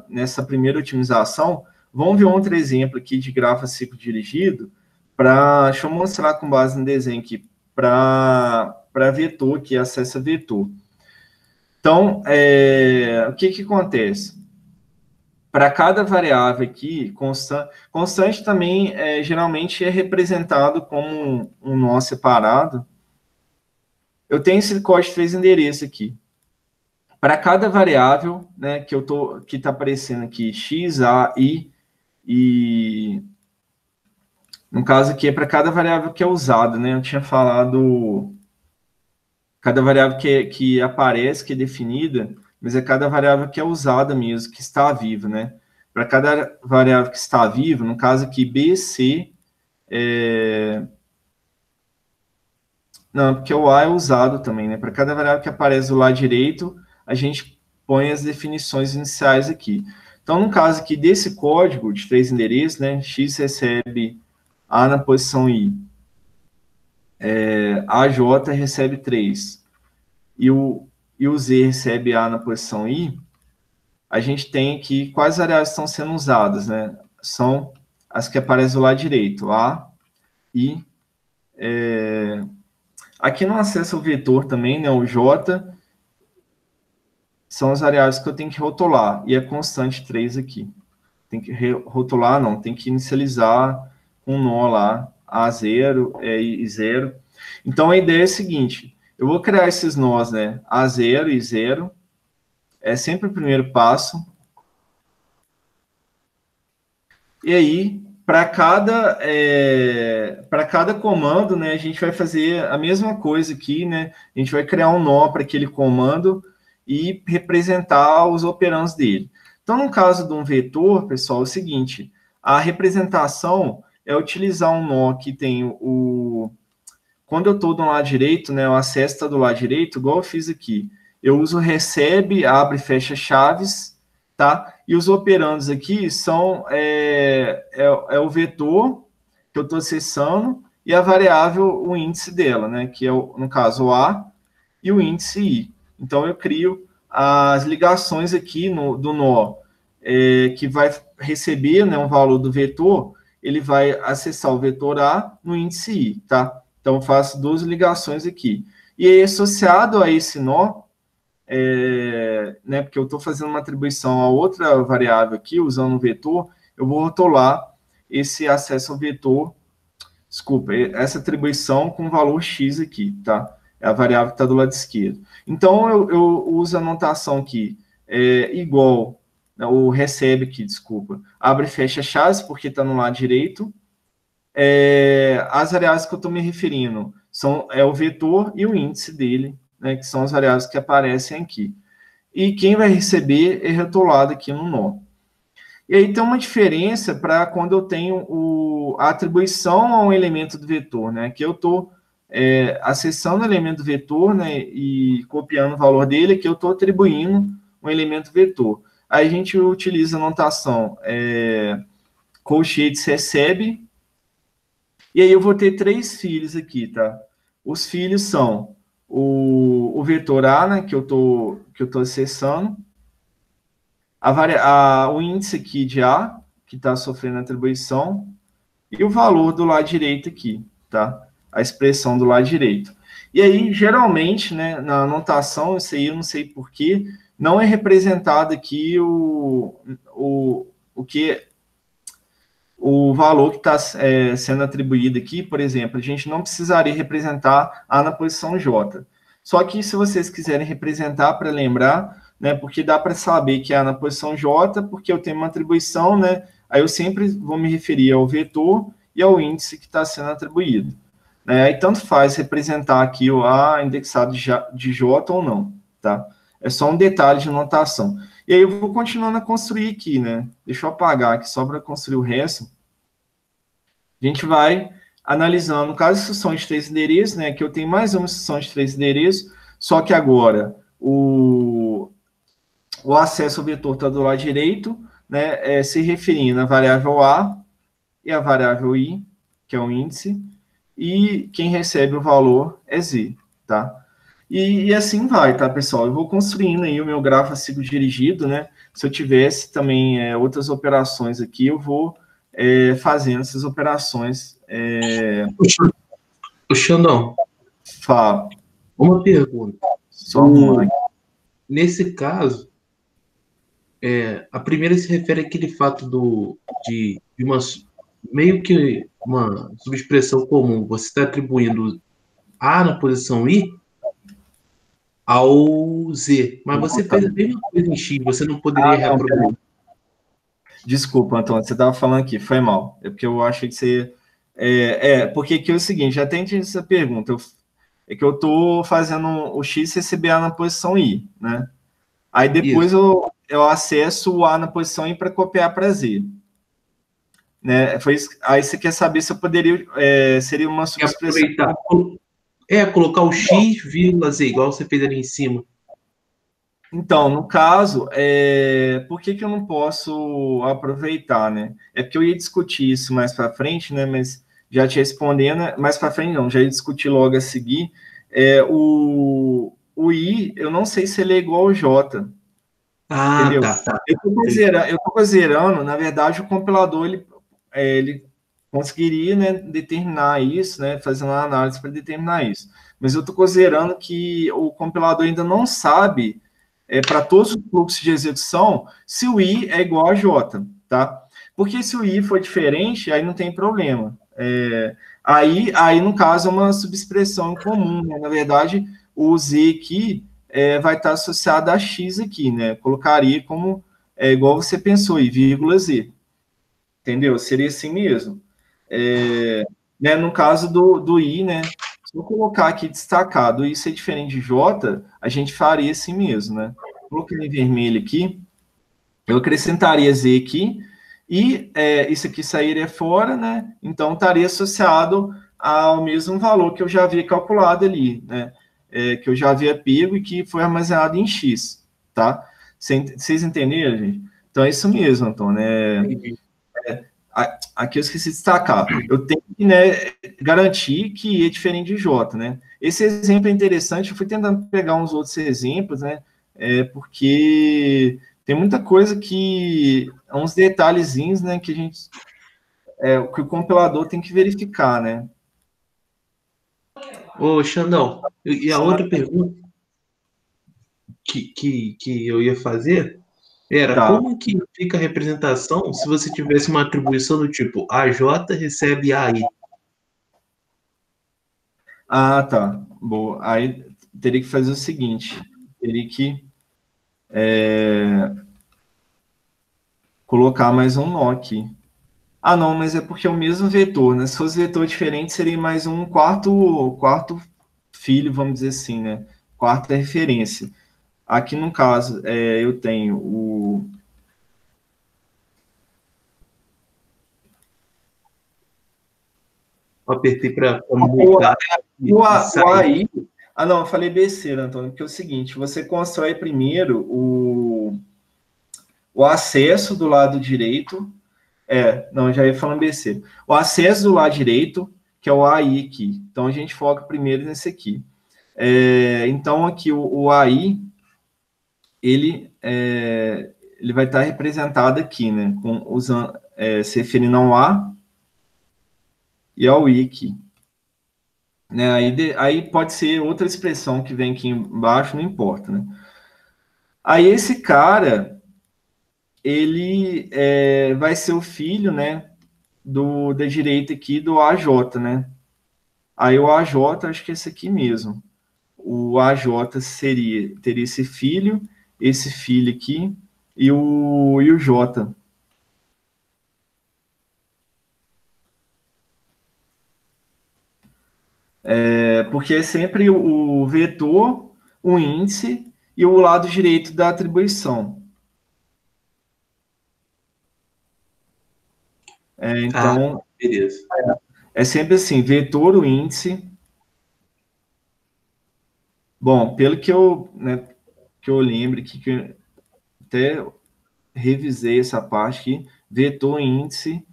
nessa primeira otimização, vamos ver outro exemplo aqui de grafo a ciclo dirigido, deixa eu mostrar com base no desenho aqui, para vetor, que acessa vetor. Então, o que acontece? Para cada variável aqui, constante também geralmente é representado como um nó separado, eu tenho esse código de 3 endereços aqui. Para cada variável, né, que está aparecendo aqui, x, a, i, e no caso aqui é para cada variável que é usada, né? Eu tinha falado cada variável que aparece, que é definida, mas é cada variável que é usada mesmo, que está viva, né? Para cada variável que está viva, no caso aqui b, c, não, porque o a é usado também, né? Para cada variável que aparece do lado direito, a gente põe as definições iniciais aqui. Então, no caso aqui desse código de 3 endereços, né? X recebe A na posição I, AJ recebe 3, e o Z recebe A na posição I, a gente tem aqui quais variáveis estão sendo usadas, né? São as que aparecem do lado direito, A, I, aqui no acesso ao vetor também, né, o J, são as variáveis que eu tenho que rotular, e é constante 3 aqui. Tem que rotular, não, tem que inicializar com um nó lá, A0 e 0. Então, a ideia é a seguinte, eu vou criar esses nós, né, A0 e 0, é sempre o primeiro passo. E aí, para cada comando, né, a gente vai fazer a mesma coisa aqui, né? A gente vai criar um nó para aquele comando e representar os operandos dele. Então, no caso de um vetor, pessoal, é o seguinte, a representação é utilizar um nó que tem o... Quando eu estou do lado direito, né, o acesso está do lado direito, igual eu fiz aqui. Eu uso recebe, abre e fecha chaves, tá? E os operandos aqui são o vetor que eu estou acessando e a variável, o índice dela, né? Que é, no caso, o A e o índice I. Então, eu crio as ligações aqui do nó, que vai receber, né, um valor do vetor, ele vai acessar o vetor A no índice I, tá? Então, eu faço 2 ligações aqui. E aí, associado a esse nó, né, porque eu estou fazendo uma atribuição a outra variável aqui, usando um vetor, eu vou rotular esse acesso ao vetor, desculpa, essa atribuição com valor x aqui, tá? É a variável que está do lado esquerdo. Então, eu uso a notação aqui, igual, né, ou recebe aqui, desculpa, abre e fecha chaves, porque está no lado direito. As variáveis que eu estou me referindo são o vetor e o índice dele, né, que são as variáveis que aparecem aqui. E quem vai receber é rotulado aqui no nó. E aí tem uma diferença para quando eu tenho a atribuição a um elemento do vetor, né? Que eu estou acessando o elemento do vetor, né, e copiando o valor dele, que eu estou atribuindo um elemento vetor. Aí a gente utiliza a notação colchetes recebe, e aí eu vou ter 3 filhos aqui, tá? Os filhos são o vetor A, né, que eu tô acessando, o índice aqui de A, que está sofrendo atribuição, e o valor do lado direito aqui, tá? A expressão do lado direito. E aí, geralmente, né, na anotação, isso aí eu não sei porquê, não é representado aqui o valor que está sendo atribuído aqui, por exemplo, a gente não precisaria representar A na posição J. Só que se vocês quiserem representar para lembrar, né, porque dá para saber que é A na posição J, porque eu tenho uma atribuição, né, aí eu sempre vou me referir ao vetor e ao índice que está sendo atribuído. Aí tanto faz representar aqui o A indexado de J ou não, tá? É só um detalhe de notação. E aí eu vou continuando a construir aqui, né? Deixa eu apagar aqui só para construir o resto. A gente vai analisando, no caso, instrução de 3 endereços, né? Que eu tenho mais uma instrução de 3 endereços, só que agora o acesso ao vetor está do lado direito, né? Se referindo à variável A e à variável I, que é o índice, e quem recebe o valor é Z, tá? E assim vai, tá, pessoal? Eu vou construindo aí o meu grafo ciclo dirigido, né? Se eu tivesse também outras operações aqui, eu vou fazendo essas operações. O Xandão, Fala. uma pergunta. Só arrumar aqui. Nesse caso, a primeira se refere àquele fato de uma meio que uma subexpressão comum. Você está atribuindo A na posição I, ao Z. Mas você fez a mesma coisa em X, você não poderia reaproveitar. Desculpa, Antônio, você estava falando aqui, foi mal. É porque eu achei que você... porque aqui é o seguinte, já tem essa pergunta. É que eu estou fazendo o X CCBA na posição I, né? Aí depois eu acesso o A na posição I para copiar para Z. Né? Aí você quer saber se eu poderia... seria uma subexpressão... Aproveitar. Colocar o X, vírgula Z, igual você fez ali em cima. Então, no caso, por que eu não posso aproveitar, né? É porque eu ia discutir isso mais para frente, né? Mas já te respondendo, mais para frente não, já ia discutir logo a seguir. O I, eu não sei se ele é igual ao J. Entendeu? Tá. Eu estou considerando, na verdade, o compilador, ele conseguiria, né, determinar isso, né, fazendo uma análise para determinar isso. Mas eu estou considerando que o compilador ainda não sabe, para todos os fluxos de execução, se o I é igual a J, tá? Porque se o I for diferente, aí não tem problema. Aí, no caso, é uma subexpressão em comum, né? Na verdade, o Z aqui vai estar associado a X aqui, né? Colocaria como, igual você pensou, I, vírgula Z. Entendeu? Seria assim mesmo. Né, no caso do I, né? Se eu colocar aqui destacado I ser diferente de J, a gente faria assim mesmo, né? Colocando em vermelho aqui, eu acrescentaria Z aqui, e isso aqui sairia fora, né? Então, estaria associado ao mesmo valor que eu já havia calculado ali, né? Que eu já havia pego e que foi armazenado em X, tá? Vocês entenderam, gente? Então, é isso mesmo, Antônio. Aqui eu esqueci de destacar. Eu tenho que, né, garantir que é diferente de J, né? Esse exemplo é interessante, eu fui tentando pegar uns outros exemplos, né? Porque tem muita coisa que... uns detalhezinhos, né, que a gente... que o compilador tem que verificar, né? Ô, Xandão, e a outra pergunta que eu ia fazer era como que fica a representação se você tivesse uma atribuição do tipo AJ recebe AI? Ah, tá. Boa. Aí teria que fazer o seguinte, teria que colocar mais um nó aqui. Ah, não, mas é porque é o mesmo vetor, né? Se fosse vetor diferente, seria mais um quarto filho, vamos dizer assim, né? Quarta referência. Aqui, no caso, eu tenho o... Eu apertei para mudar. O AI... Ah, não, eu falei besteira, Antônio, porque é o seguinte, você constrói primeiro o acesso do lado direito... não, já ia falando besteira. O acesso do lado direito, que é o AI aqui. Então, a gente foca primeiro nesse aqui. Então, aqui, o AI, ele vai estar representado aqui, né? Se referindo ao A e ao I aqui. Né? Aí pode ser outra expressão que vem aqui embaixo, não importa, né? Aí, esse cara, ele vai ser o filho, né? Da direita aqui do AJ, né? Aí o AJ, acho que é esse aqui mesmo. O AJ teria esse filho aqui, e o J. Porque é sempre o vetor, o índice e o lado direito da atribuição. Então, beleza. É sempre assim, vetor, o índice. Bom, pelo que eu lembro, que eu até revisei essa parte aqui, vetor, índice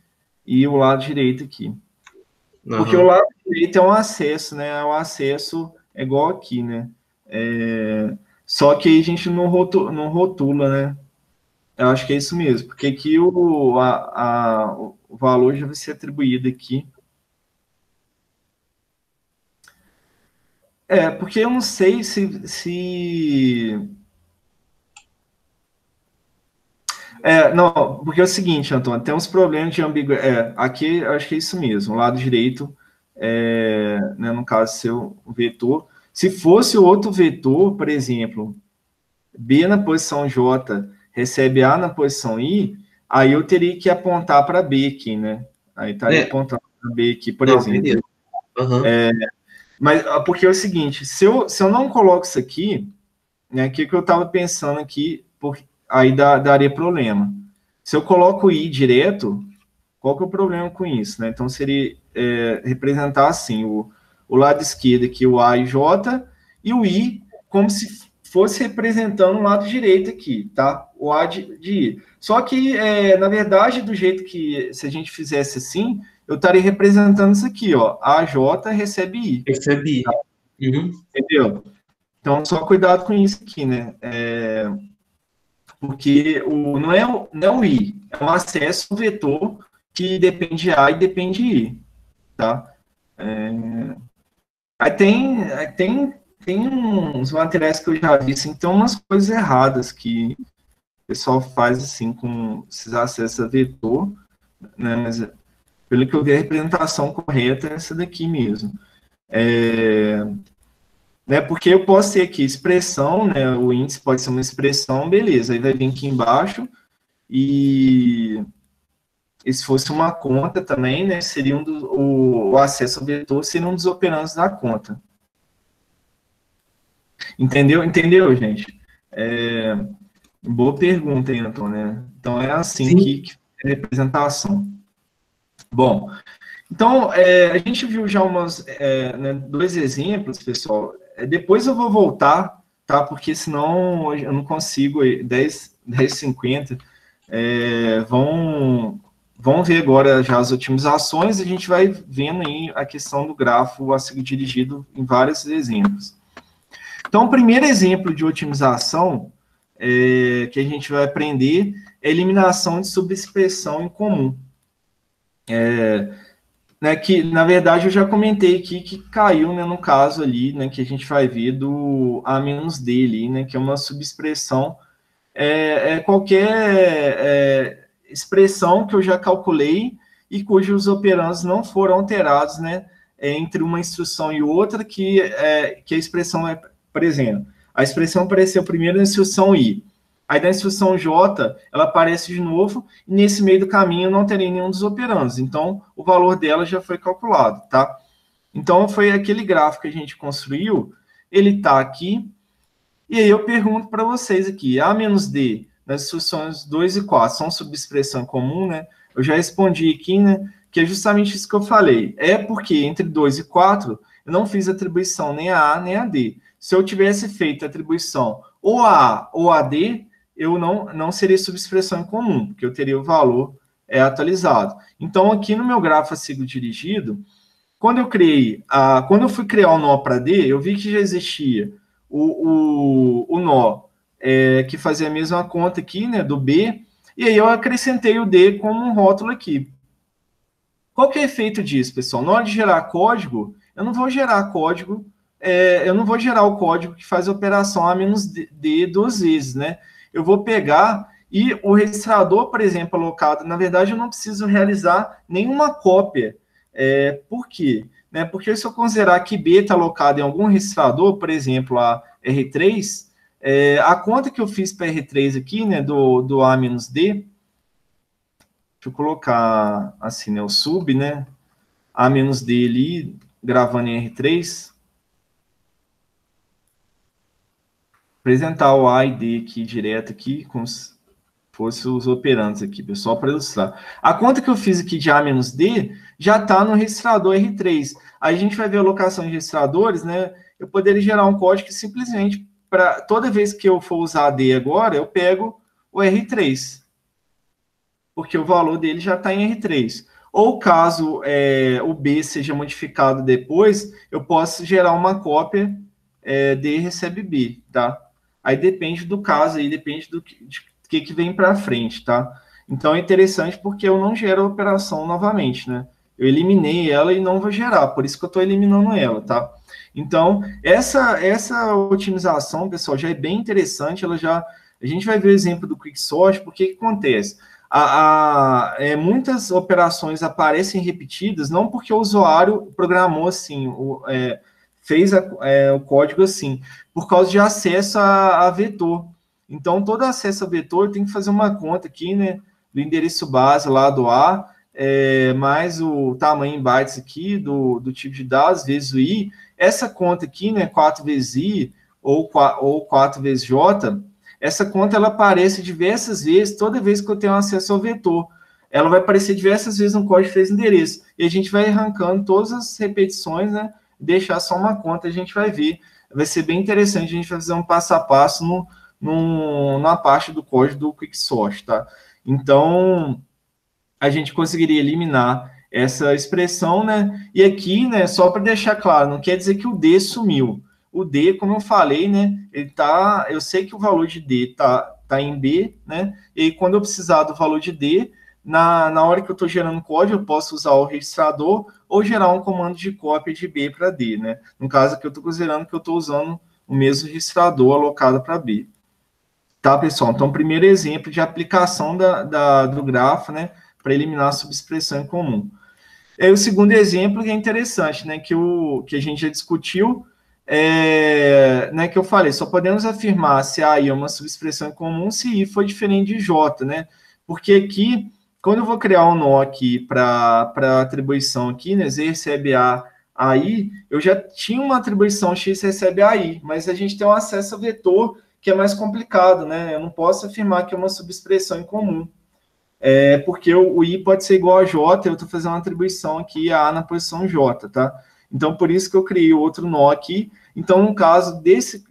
e o lado direito aqui. Porque o lado direito é um acesso, né? O acesso é igual aqui, né? Só que aí a gente não rotula, né? Eu acho que é isso mesmo, porque aqui o valor já vai ser atribuído aqui. Porque eu não sei se... não, porque é o seguinte, Antônio, tem uns problemas de ambiguidade. Aqui eu acho que é isso mesmo, o lado direito, né, no caso seu vetor. Se fosse o outro vetor, por exemplo, B na posição J recebe A na posição I, aí eu teria que apontar para B aqui, né? Aí estaria apontando para B aqui, por Não, exemplo. beleza. Uhum. Mas porque é o seguinte, se eu não coloco isso aqui, né, o que eu estava pensando aqui, aí daria problema. Se eu coloco I direto, qual que é o problema com isso, né? Então, seria representar assim, o lado esquerdo aqui, o A e J, e o I como se fosse representando o lado direito aqui, tá? O A de I. Só que, na verdade, do jeito que, se a gente fizesse assim, eu estaria representando isso aqui, ó. AJ recebe I. Percebi. Tá? Uhum. Entendeu? Então, só cuidado com isso aqui, né? Porque não é o I, é um acesso vetor que depende de A e depende de I, tá? Aí tem uns materiais que eu já vi, assim, tem umas coisas erradas que o pessoal faz, assim, com esses acessos a vetor, né? Mas, pelo que eu vi, a representação correta é essa daqui mesmo. Né, porque eu posso ter aqui expressão, né, o índice pode ser uma expressão, beleza, aí vai vir aqui embaixo, e se fosse uma conta também, né, seria o acesso ao vetor seria um dos operandos da conta. Entendeu, gente? Boa pergunta aí, Antônio, né? Então, é assim que é a representação. Bom, então, a gente viu já né, 2 exemplos, pessoal. Depois eu vou voltar, tá? Porque senão eu não consigo, 10h50. Vão ver agora já as otimizações, e a gente vai vendo aí a questão do grafo a ser dirigido em vários exemplos. Então, o primeiro exemplo de otimização que a gente vai aprender é a eliminação de subexpressão em comum. Né, que, na verdade, eu já comentei aqui que caiu, né, no caso ali, né, que a gente vai ver do A-D ali, né, que é uma subexpressão, qualquer expressão que eu já calculei e cujos operandos não foram alterados, né, entre uma instrução e outra, que a expressão por exemplo, a expressão apareceu primeiro na instrução I, aí na instrução J, ela aparece de novo, e nesse meio do caminho eu não terei nenhum dos operandos. Então, o valor dela já foi calculado, tá? Então, foi aquele gráfico que a gente construiu, ele está aqui, e aí eu pergunto para vocês aqui, A-D, nas instruções 2 e 4, são subexpressão comum, né? Eu já respondi aqui, né, que é justamente isso que eu falei. É porque entre 2 e 4, eu não fiz atribuição nem a A nem a D. Se eu tivesse feito atribuição ou a A ou a D, eu não seria subexpressão em comum, porque eu teria o valor atualizado. Então, aqui no meu gráfico a ciclo dirigido, quando eu fui criar o nó para D, eu vi que já existia o nó que fazia a mesma conta aqui, né, do B, e aí eu acrescentei o D como um rótulo aqui. Qual que é o efeito disso, pessoal? Na hora de gerar código, eu não vou gerar código, eu não vou gerar o código que faz a operação A-D 2 vezes, né? Eu vou pegar e o registrador, por exemplo, alocado, na verdade, eu não preciso realizar nenhuma cópia. Por quê? Né? Porque se eu considerar que B está alocado em algum registrador, por exemplo, a R3, a conta que eu fiz para R3 aqui, né, do A-D, deixa eu colocar assim, né, o sub, né, A-D ali, gravando em R3, apresentar o A e D aqui direto aqui, como se fosse os operandos aqui, pessoal, para ilustrar. A conta que eu fiz aqui de A-D já está no registrador R3. Aí a gente vai ver a alocação de registradores, né? Eu poderia gerar um código que simplesmente, para toda vez que eu for usar a D agora, eu pego o R3. Porque o valor dele já está em R3. Ou caso o B seja modificado depois, eu posso gerar uma cópia D recebe B, tá? Aí depende do caso, aí depende do que vem para frente, tá? Então é interessante porque eu não gero a operação novamente, né? Eu eliminei ela e não vou gerar, por isso que eu estou eliminando ela, tá? Então, essa otimização, pessoal, já é bem interessante, a gente vai ver o exemplo do Quicksort, porque que acontece? Muitas operações aparecem repetidas, não porque o usuário programou assim, fez o código assim, por causa de acesso a vetor. Então, todo acesso a vetor tem que fazer uma conta aqui, né, do endereço base lá do A, mais o tamanho em bytes aqui do tipo de dados, vezes o I. Essa conta aqui, né, 4 vezes I ou 4 vezes J, essa conta ela aparece diversas vezes, toda vez que eu tenho acesso ao vetor. Ela vai aparecer diversas vezes no código de 3 endereços. E a gente vai arrancando todas as repetições, né, deixar só uma conta, a gente vai ver. Vai ser bem interessante, a gente vai fazer um passo a passo na parte do código do Quicksort, tá? Então, a gente conseguiria eliminar essa expressão, né? E aqui, né, só para deixar claro, não quer dizer que o D sumiu. O D, como eu falei, né, eu sei que o valor de D tá em B, né? E quando eu precisar do valor de D, na hora que eu estou gerando código, eu posso usar o registrador ou gerar um comando de cópia de B para D, né? No caso aqui, eu estou considerando que eu estou usando o mesmo registrador alocado para B. Tá, pessoal? Então, primeiro exemplo de aplicação do grafo, né, para eliminar a subexpressão em comum. O segundo exemplo que é interessante, né, que a gente já discutiu, né, que eu falei, só podemos afirmar se A é uma subexpressão em comum se I for diferente de J, né? Porque aqui, quando eu vou criar um nó aqui para atribuição aqui, né, Z recebe a I, eu já tinha uma atribuição X recebe a I, mas a gente tem um acesso a vetor que é mais complicado, né? Eu não posso afirmar que é uma subexpressão em comum. Porque o I pode ser igual a J, eu estou fazendo uma atribuição aqui a na posição J, tá? Então, por isso que eu criei outro nó aqui. Então, no caso desse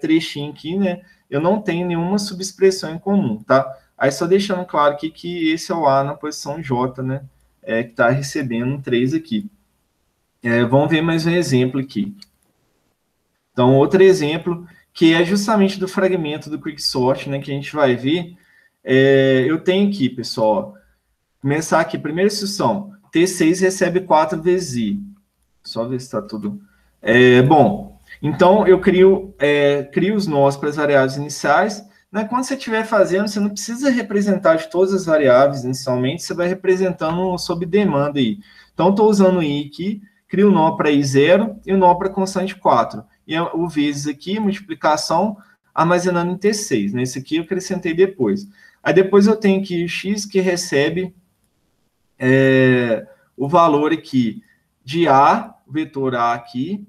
trechinho aqui, né, eu não tenho nenhuma subexpressão em comum, tá? Aí, só deixando claro aqui que esse é o A na posição J, né, que está recebendo um 3 aqui. Vamos ver mais um exemplo aqui. Então, outro exemplo, que é justamente do fragmento do Quicksort, né, que a gente vai ver. Eu tenho aqui, pessoal, começar aqui, primeira instrução, T6 recebe 4 vezes I. Só ver se está tudo... bom, então eu crio os nós para as variáveis iniciais, né? Quando você estiver fazendo, você não precisa representar de todas as variáveis inicialmente, você vai representando sob demanda aí. Então, estou usando o I aqui, crio o nó para I0 e o nó para constante 4. E o vezes aqui, multiplicação, armazenando em T6, né? Esse aqui eu acrescentei depois. Aí depois eu tenho aqui o X que recebe o valor aqui de A, vetor A aqui,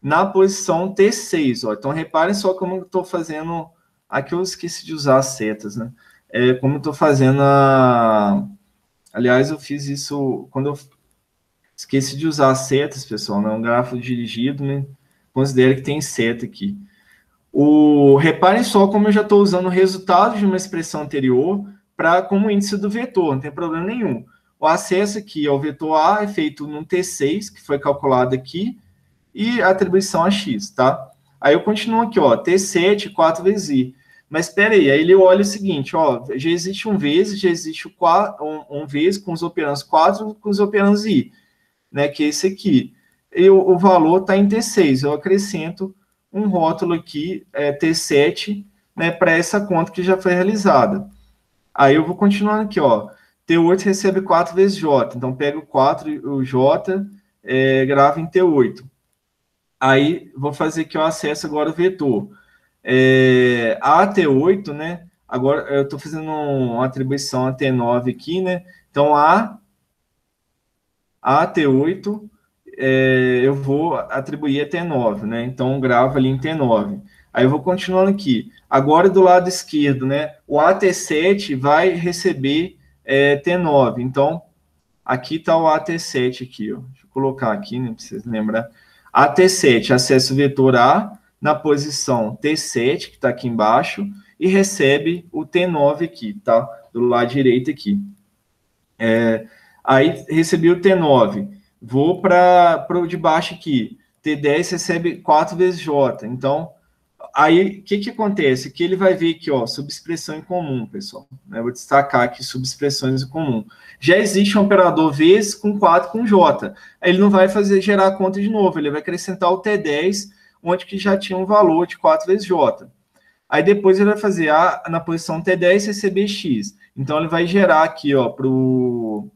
na posição T6. Ó. Então, reparem só como eu estou fazendo... Aqui eu esqueci de usar as setas, né? Como eu estou fazendo Aliás, eu fiz isso quando eu esqueci de usar as setas, pessoal, né? Um grafo dirigido, né? Considere que tem seta aqui. Reparem só como eu já estou usando o resultado de uma expressão anterior como índice do vetor, não tem problema nenhum. O acesso aqui ao vetor A é feito num T6, que foi calculado aqui, e a atribuição a X, tá? Aí eu continuo aqui, ó, T7, 4 vezes I. Mas espera aí ele olha o seguinte, ó, já existe um vezes, já existe um vezes com os operandos 4, com os operandos I, né, que é esse aqui. E o valor está em T6, eu acrescento um rótulo aqui, T7, né, para essa conta que já foi realizada. Aí eu vou continuando aqui, ó, T8 recebe 4 vezes J, então pego o 4 e o J, gravo em T8. Aí vou fazer aqui o acesso agora o vetor. A T8, né, agora eu estou fazendo uma atribuição a T9 aqui, né, então a T8, eu vou atribuir a T9, né? Então, gravo ali em T9. Aí eu vou continuando aqui. Agora, do lado esquerdo, né? O AT7 vai receber T9. Então, aqui está o AT7 aqui, ó. Deixa eu colocar aqui, né? Para vocês lembrar. AT7, acesso vetor A, na posição T7, que está aqui embaixo, e recebe o T9 aqui, tá? Do lado direito aqui. Aí, recebi o T9. Vou para o de baixo aqui. T10 recebe 4 vezes J. Então, aí, o que acontece? Que ele vai ver aqui, ó, subexpressão em comum, pessoal. Eu vou destacar aqui subexpressões em comum. Já existe um operador vezes com 4 com J. Aí ele não vai gerar a conta de novo. Ele vai acrescentar o T10, onde que já tinha um valor de 4 vezes J. Aí depois ele vai fazer na posição T10 receber X. Então, ele vai gerar aqui, ó, para o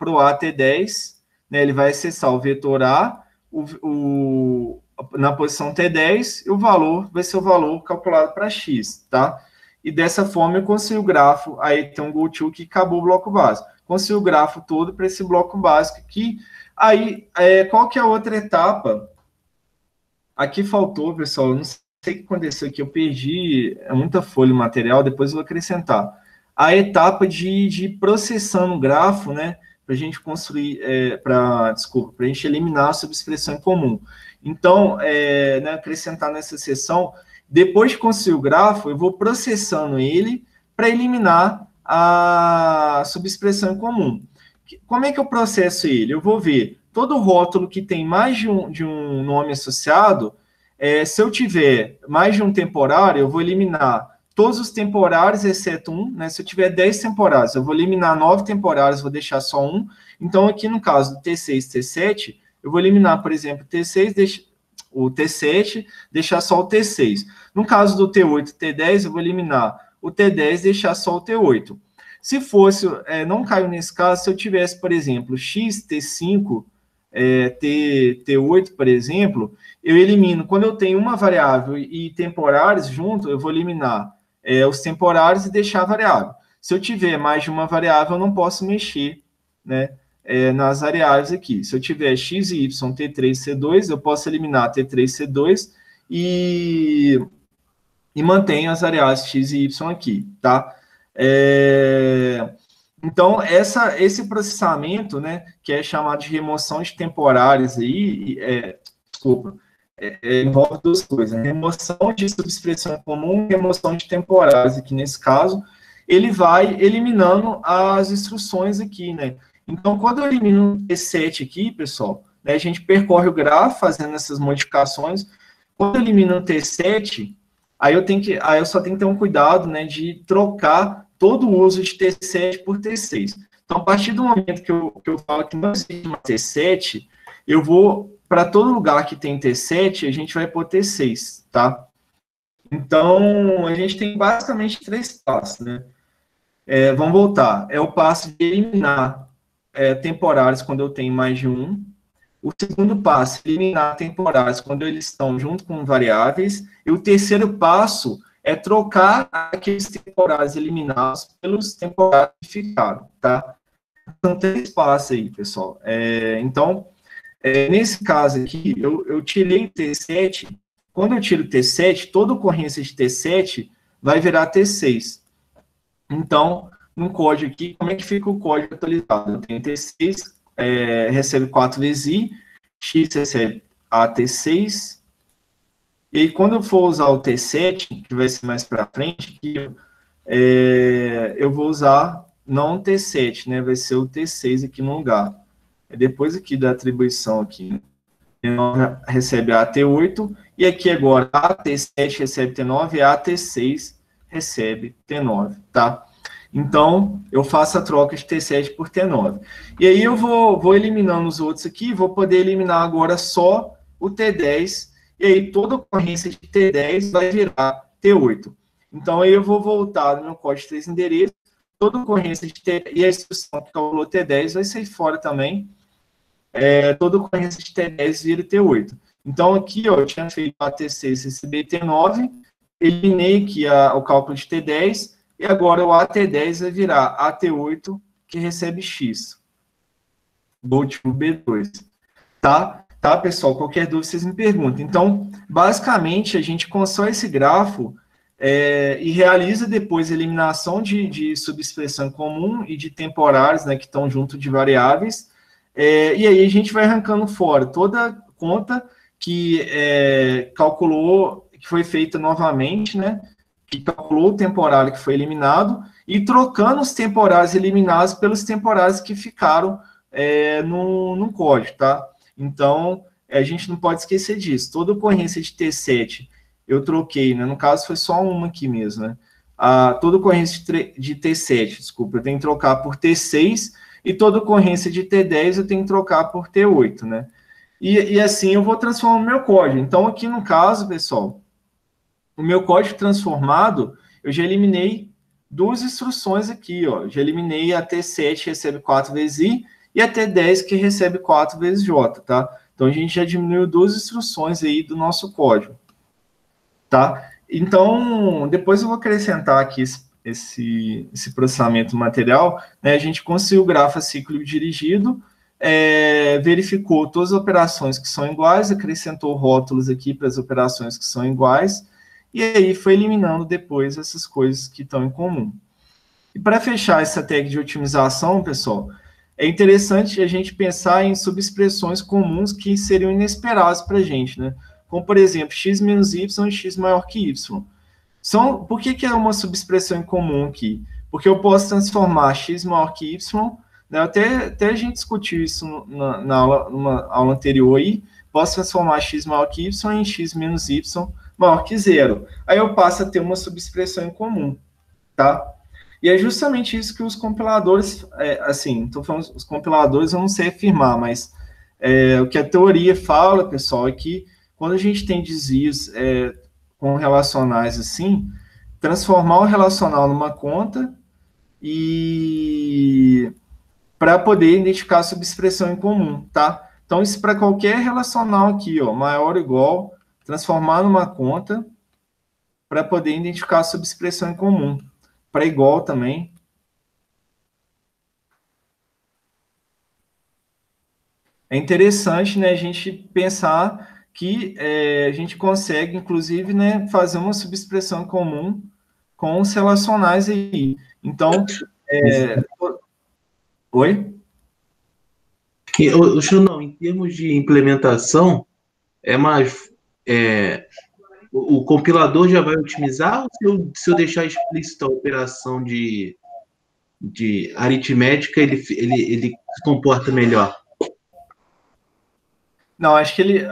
AT10, né, ele vai acessar o vetor A, o na posição T10, e o valor vai ser o valor calculado para X, tá? E dessa forma eu consigo o grafo, aí tem um go-to que acabou o bloco básico. Consigo o grafo todo para esse bloco básico aqui. Aí, qual que é a outra etapa? Aqui faltou, pessoal, eu não sei o que aconteceu aqui, eu perdi muita folha de material, depois eu vou acrescentar. A etapa de processando o grafo, né, para a gente construir, para a gente eliminar a subexpressão em comum. Então, né, acrescentar nessa seção, depois de construir o grafo, eu vou processando ele para eliminar a subexpressão em comum. Como é que eu processo ele? Eu vou ver todo rótulo que tem mais de um nome associado, se eu tiver mais de um temporário, eu vou eliminar todos os temporários, exceto um, né? Se eu tiver 10 temporários, eu vou eliminar 9 temporários, vou deixar só um. Então, aqui no caso do T6 e T7, eu vou eliminar, por exemplo, o T7, deixar só o T6. No caso do T8 e T10, eu vou eliminar o T10 e deixar só o T8. Se fosse, não caiu nesse caso, se eu tivesse, por exemplo, X, T5, T8, por exemplo, eu elimino, quando eu tenho uma variável e temporários junto, eu vou eliminar os temporários e deixar a variável. Se eu tiver mais de uma variável, eu não posso mexer, né, nas variáveis aqui. Se eu tiver x e y, T3, C2, eu posso eliminar T3, C2 e mantenho as variáveis x e y aqui, tá? Então, esse processamento, né, que é chamado de remoção de temporários aí, envolve duas coisas, remoção de subexpressão comum e remoção de temporários, aqui nesse caso, ele vai eliminando as instruções aqui, né? Então, quando eu elimino um T7 aqui, pessoal, né, a gente percorre o grafo fazendo essas modificações. Quando eu elimino um T7, aí eu só tenho que ter um cuidado, né, de trocar todo o uso de T7 por T6. Então, a partir do momento que eu falo que não existe uma T7, eu vou, para todo lugar que tem T7, a gente vai pôr T6, tá? Então, a gente tem basicamente 3 passos, né? Vamos voltar. É o passo de eliminar temporários quando eu tenho mais de um. O segundo passo, eliminar temporários quando eles estão junto com variáveis. E o terceiro passo é trocar aqueles temporários eliminados pelos temporários que ficaram, tá? São 3 passos aí, pessoal. Então, nesse caso aqui, eu tirei o T7. Quando eu tiro o T7, toda ocorrência de T7 vai virar T6. Então, no código aqui, como é que fica o código atualizado? Eu tenho T6, recebe 4 vezes I, X recebe a T6, e aí, quando eu for usar o T7, que vai ser mais para frente, aqui, eu vou usar não o T7, né? Vai ser o T6 aqui no lugar. Depois aqui da atribuição aqui, T9 recebe a T8, e aqui agora a T7 recebe T9 e a T6 recebe T9, tá? Então, eu faço a troca de T7 por T9. E aí eu vou eliminando os outros aqui, vou poder eliminar agora só o T10, e aí toda ocorrência de T10 vai virar T8. Então, aí eu vou voltar no meu código de 3 endereços, toda ocorrência de T10, e a instrução que calculou T10 vai sair fora também, toda ocorrência de T10 vira T8. Então, aqui, ó, eu tinha feito a T6 receber T9, eliminei aqui o cálculo de T10, e agora o AT10 vai virar AT8, que recebe X. Go to B2. Tá, pessoal? Qualquer dúvida, vocês me perguntam. Então, basicamente, a gente constrói esse grafo e realiza depois a eliminação de subexpressão comum e de temporários, né, que estão junto de variáveis, e aí a gente vai arrancando fora toda conta que calculou, que foi feita novamente, né, que calculou o temporário que foi eliminado, e trocando os temporários eliminados pelos temporários que ficaram no código, tá? Então, a gente não pode esquecer disso. Toda ocorrência de T7, eu troquei, né? No caso, foi só uma aqui mesmo, né? Toda ocorrência de T7, desculpa, eu tenho que trocar por T6, e toda ocorrência de T10 eu tenho que trocar por T8, né? E assim eu vou transformar o meu código. Então, aqui no caso, pessoal, o meu código transformado, eu já eliminei 2 instruções aqui, ó. Já eliminei a T7 que recebe 4 vezes I e a T10 que recebe 4 vezes J, tá? Então, a gente já diminuiu 2 instruções aí do nosso código, tá? Então, depois eu vou acrescentar aqui esse processamento material, né? A gente construiu o grafo ciclo dirigido, verificou todas as operações que são iguais, acrescentou rótulos aqui para as operações que são iguais, e aí foi eliminando depois essas coisas que estão em comum. E para fechar essa tag de otimização, pessoal, é interessante a gente pensar em subexpressões comuns que seriam inesperadas para a gente, né? Como, por exemplo, x menos y e x maior que y. Por que é uma subexpressão em comum aqui? Porque eu posso transformar x maior que y, né? Até a gente discutiu isso numa aula anterior aí, posso transformar x maior que y em x menos y maior que zero. Aí eu passo a ter uma subexpressão em comum, tá? E é justamente isso que os compiladores, assim, estou falando os compiladores, eu não sei afirmar, mas o que a teoria fala, pessoal, é que quando a gente tem desvios com relacionais assim, transformar o relacional numa conta e para poder identificar a subexpressão em comum, tá? Então, isso para qualquer relacional aqui, ó, maior ou igual, transformar numa conta para poder identificar a subexpressão em comum. Para igual também. É interessante, né, a gente pensar que a gente consegue, inclusive, né, fazer uma subexpressão comum com os relacionais aí. Então, oi? Não, em termos de implementação, é mais. O compilador já vai otimizar ou se eu deixar explícita a operação de aritmética, ele se comporta melhor? Não, acho que ele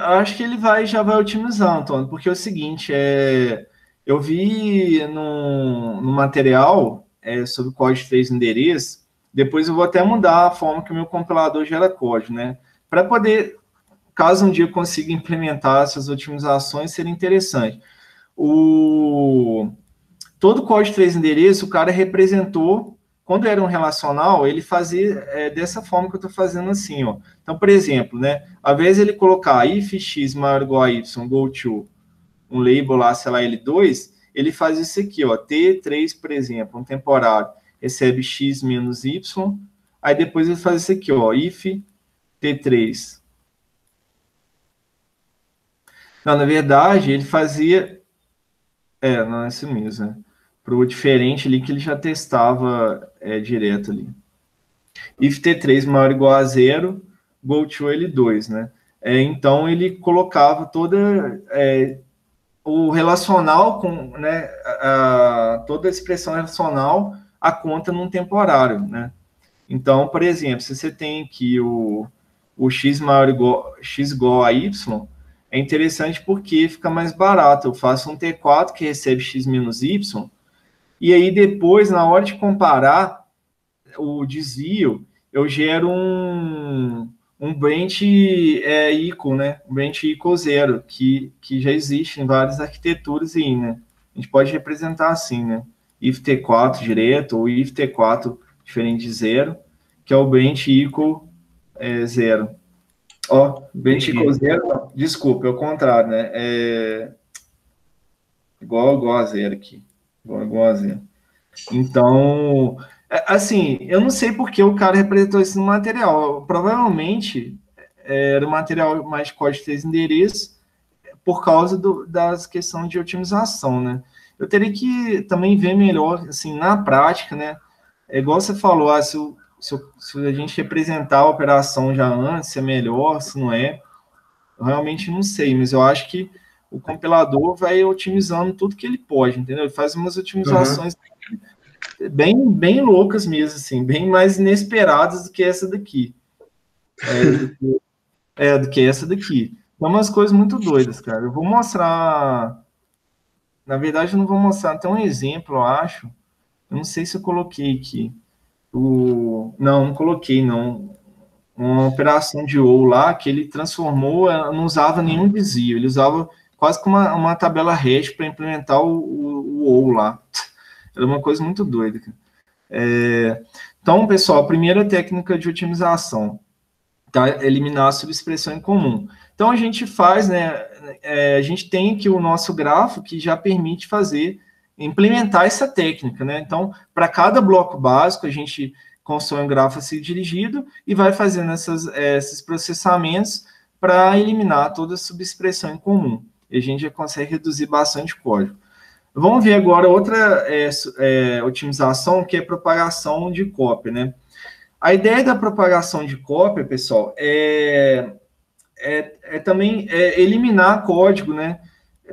já vai otimizar, Antônio, porque é o seguinte, eu vi no material sobre código de 3 endereços, depois eu vou até mudar a forma que o meu compilador gera código, né? Para poder, caso um dia eu consiga implementar essas otimizações, seria interessante. Todo código de 3 endereços, o cara representou, quando era um relacional, ele fazia dessa forma que eu estou fazendo assim, ó. Então, por exemplo, né, ao invés de ele colocar if x maior ou igual a y, go to um label lá, sei lá, L2, ele faz isso aqui, ó, T3, por exemplo, um temporário, recebe x menos y, aí depois ele faz isso aqui, ó, if T3. Não, na verdade, ele fazia... não é isso mesmo, né? Para o diferente ali que ele já testava direto ali. If T3 maior ou igual a zero, go to L2, né? Então, ele colocava o relacional, né, toda a expressão relacional, a conta num temporário, né? Então, por exemplo, se você tem aqui o x maior x igual a y, é interessante porque fica mais barato. Eu faço um T4 que recebe x menos y, e aí depois, na hora de comparar o desvio, eu gero um branch equal, né? Um branch equal zero, que já existe em várias arquiteturas aí, né? A gente pode representar assim, né? If T4 direto, ou if T4 diferente de zero, que é o branch equal zero. Ó, branch equal zero, não, desculpa, é o contrário, né? Igual a zero aqui. Igual a zero. Então, assim, eu não sei porque o cara representou isso no material. Provavelmente era um material mais de código de 3 endereços por causa das questões de otimização, né? Eu teria que também ver melhor, assim, na prática, né? É igual você falou, se a gente representar a operação já antes, se é melhor, se não é. Eu realmente não sei, mas eu acho que o compilador vai otimizando tudo que ele pode, entendeu? Ele faz umas otimizações bem loucas mesmo, assim, bem mais inesperadas do que essa daqui. Do que essa daqui. São umas coisas muito doidas, cara. Eu vou mostrar... Na verdade, eu não vou mostrar até um exemplo, eu acho. Eu não sei se eu coloquei aqui. Não coloquei, não. Uma operação de OU lá, que ele transformou, não usava nenhum desvio, ele usava quase que uma tabela hash para implementar o OU lá. Era uma coisa muito doida, cara. Então, pessoal, a primeira técnica de otimização, tá? Eliminar a subexpressão em comum. Então, a gente faz, né, a gente tem aqui o nosso grafo que já permite implementar essa técnica, né? Então, para cada bloco básico, a gente constrói um grafo assim dirigido e vai fazendo esses processamentos para eliminar toda a subexpressão em comum. E a gente já consegue reduzir bastante código. Vamos ver agora outra otimização, que é propagação de cópia, né? A ideia da propagação de cópia, pessoal, também eliminar código, né?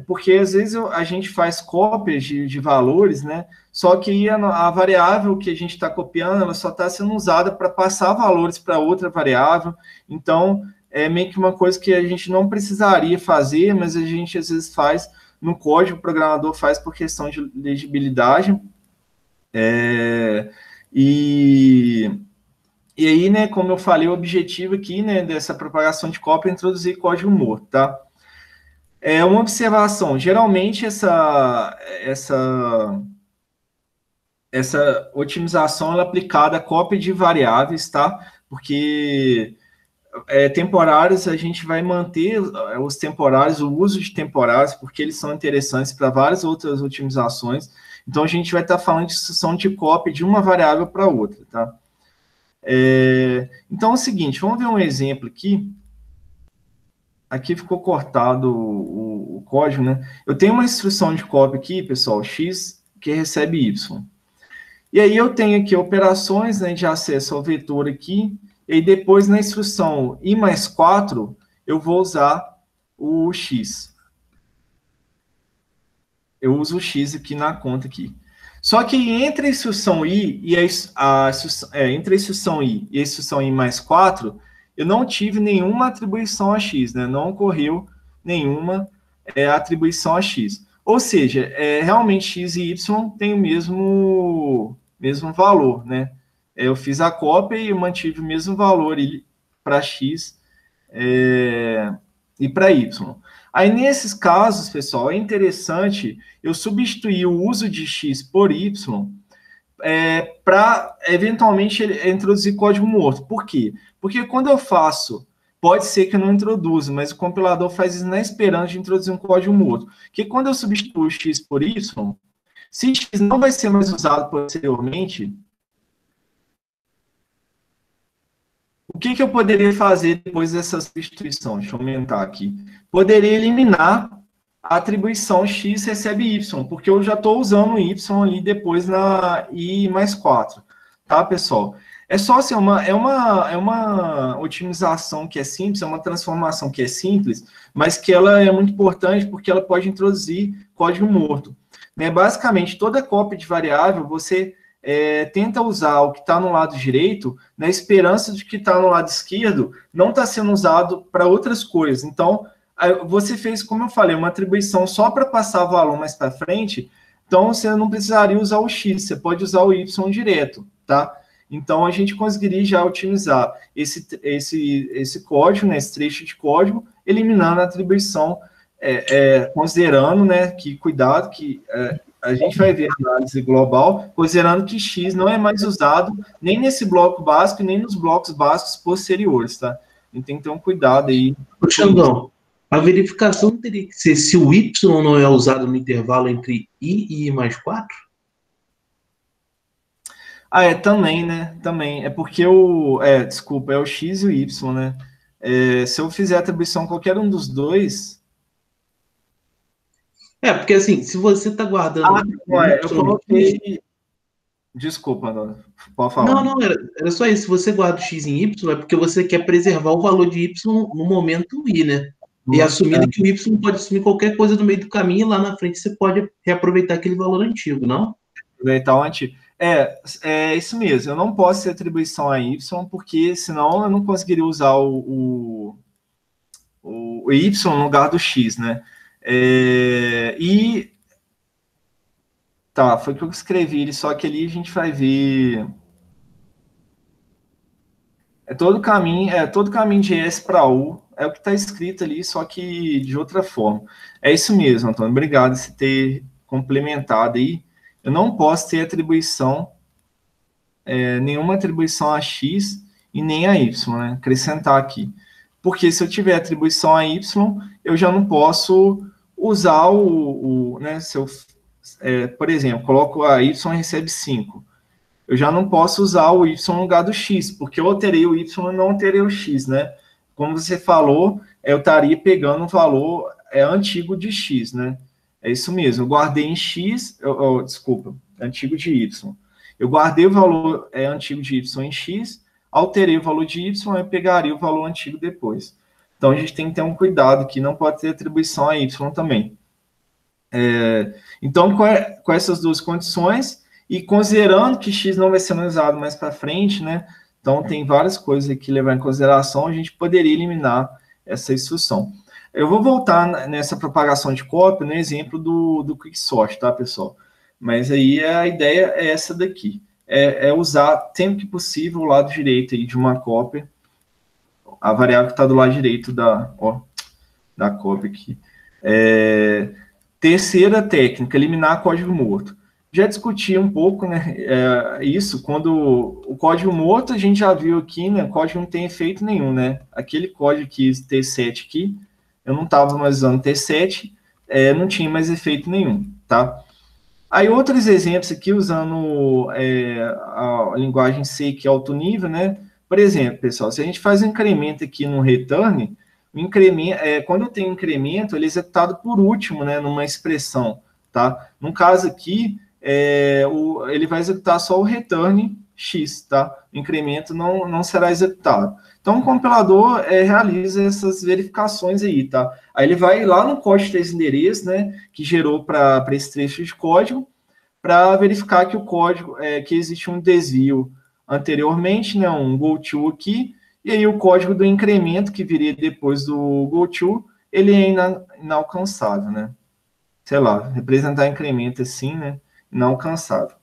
Porque às vezes a gente faz cópias de valores, né? Só que a variável que a gente está copiando, ela só está sendo usada para passar valores para outra variável. Então, é meio que uma coisa que a gente não precisaria fazer, mas a gente às vezes faz no código, o programador faz por questão de legibilidade. E aí, né, como eu falei, o objetivo aqui, né, dessa propagação de cópia é introduzir código morto, tá? Uma observação, geralmente essa otimização ela é aplicada a cópia de variáveis, tá? Porque temporários a gente vai manter os temporários, o uso de temporários, porque eles são interessantes para várias outras otimizações. Então, a gente vai estar falando de instrução de cópia de uma variável para outra, tá? Então, é o seguinte, vamos ver um exemplo aqui. Aqui ficou cortado o código, né? Eu tenho uma instrução de cópia aqui, pessoal, x, que recebe y. E aí eu tenho aqui operações, né, de acesso ao vetor aqui, e depois na instrução i mais 4, eu vou usar o x. Eu uso o x aqui na conta aqui. Só que entre a instrução i e entre a instrução i e a instrução i mais 4, eu não tive nenhuma atribuição a x, né? Não ocorreu nenhuma atribuição a x. Ou seja, realmente x e y têm o mesmo valor, né? Eu fiz a cópia e eu mantive o mesmo valor para x e para y. Aí, nesses casos, pessoal, é interessante eu substituir o uso de x por y para, eventualmente, introduzir código morto. Por quê? Porque quando eu faço, pode ser que eu não introduza, mas o compilador faz isso na esperança de introduzir um código morto. Porque quando eu substituo x por y, se x não vai ser mais usado posteriormente, o que eu poderia fazer depois dessa substituição? Deixa eu aumentar aqui. Poderia eliminar a atribuição x recebe y, porque eu já estou usando o y ali depois na i mais 4. Tá, pessoal? É só assim, é uma otimização que é simples, é uma transformação que é simples, mas que ela é muito importante porque ela pode introduzir código morto. Né? Basicamente, toda cópia de variável, você tenta usar o que está no lado direito na esperança de que está no lado esquerdo não está sendo usado para outras coisas. Então, você fez, como eu falei, uma atribuição só para passar o valor mais para frente, então você não precisaria usar o x, você pode usar o y direto, tá? Então, a gente conseguiria já otimizar esse código, né, esse trecho de código, eliminando a atribuição, considerando, né, que cuidado, que a gente vai ver a análise global, considerando que x não é mais usado nem nesse bloco básico, nem nos blocos básicos posteriores, tá? A gente tem que ter um cuidado aí. Xandão, a verificação teria que ser se o y não é usado no intervalo entre i e i mais 4? Também, né? Também. É porque desculpa, é o x e o y, né? Se eu fizer atribuição a qualquer um dos dois... Porque assim, se você está guardando... eu coloquei... Desculpa, André, pode falar. Não, era só isso. Se você guarda o x em y, é porque você quer preservar o valor de y no momento i, né? E assumindo que o y pode assumir qualquer coisa no meio do caminho, e lá na frente você pode reaproveitar aquele valor antigo, não? Aproveitar o antigo. É isso mesmo. Eu não posso ter atribuição a y, porque senão eu não conseguiria usar o y no lugar do x, né? Tá, foi o que eu escrevi, só que ali a gente vai ver... todo caminho de S para U, é o que está escrito ali, só que de outra forma. É isso mesmo, Antônio, obrigado por ter complementado aí. Eu não posso ter atribuição, nenhuma atribuição a X e nem a y, né? Acrescentar aqui. Porque se eu tiver atribuição a y, eu já não posso usar né? Se eu, por exemplo, coloco a y e recebe 5. Eu já não posso usar o y no lugar do x, porque eu alterei o y e não alterei o x, né? Como você falou, eu estaria pegando o valor antigo de x, né? É isso mesmo, eu guardei em x, desculpa, antigo de y. Eu guardei o valor antigo de y em x, alterei o valor de y, eu pegaria o valor antigo depois. Então, a gente tem que ter um cuidado que não pode ter atribuição a y também. Então, com essas duas condições, e considerando que x não vai ser usado mais para frente, né? Então, tem várias coisas aqui que levar em consideração, a gente poderia eliminar essa instrução. Eu vou voltar nessa propagação de cópia no exemplo do quicksort, tá, pessoal? Mas aí a ideia é essa daqui. É usar, sempre que possível, o lado direito aí de uma cópia, a variável que está do lado direito da cópia aqui. Terceira técnica, eliminar código morto. Já discuti um pouco, né, isso, quando o código morto, a gente já viu aqui, né, o código não tem efeito nenhum, né, aquele código aqui, T7 aqui, eu não estava mais usando T7, não tinha mais efeito nenhum, tá? Aí outros exemplos aqui, usando a linguagem C, que é alto nível, né, por exemplo, pessoal, se a gente faz um incremento aqui no return, o incremento, quando tem um incremento, ele é executado por último, né, numa expressão, tá? No caso aqui, ele vai executar só o return x, tá? O incremento não será executado. Então, o compilador realiza essas verificações aí, tá? Aí ele vai lá no código desse endereço, né, que gerou para esse trecho de código, para verificar que o código, que existe um desvio anteriormente, né, um goto aqui, e aí o código do incremento, que viria depois do goto, ele é inalcançável, né? Sei lá, representar incremento assim, né? Inalcançável.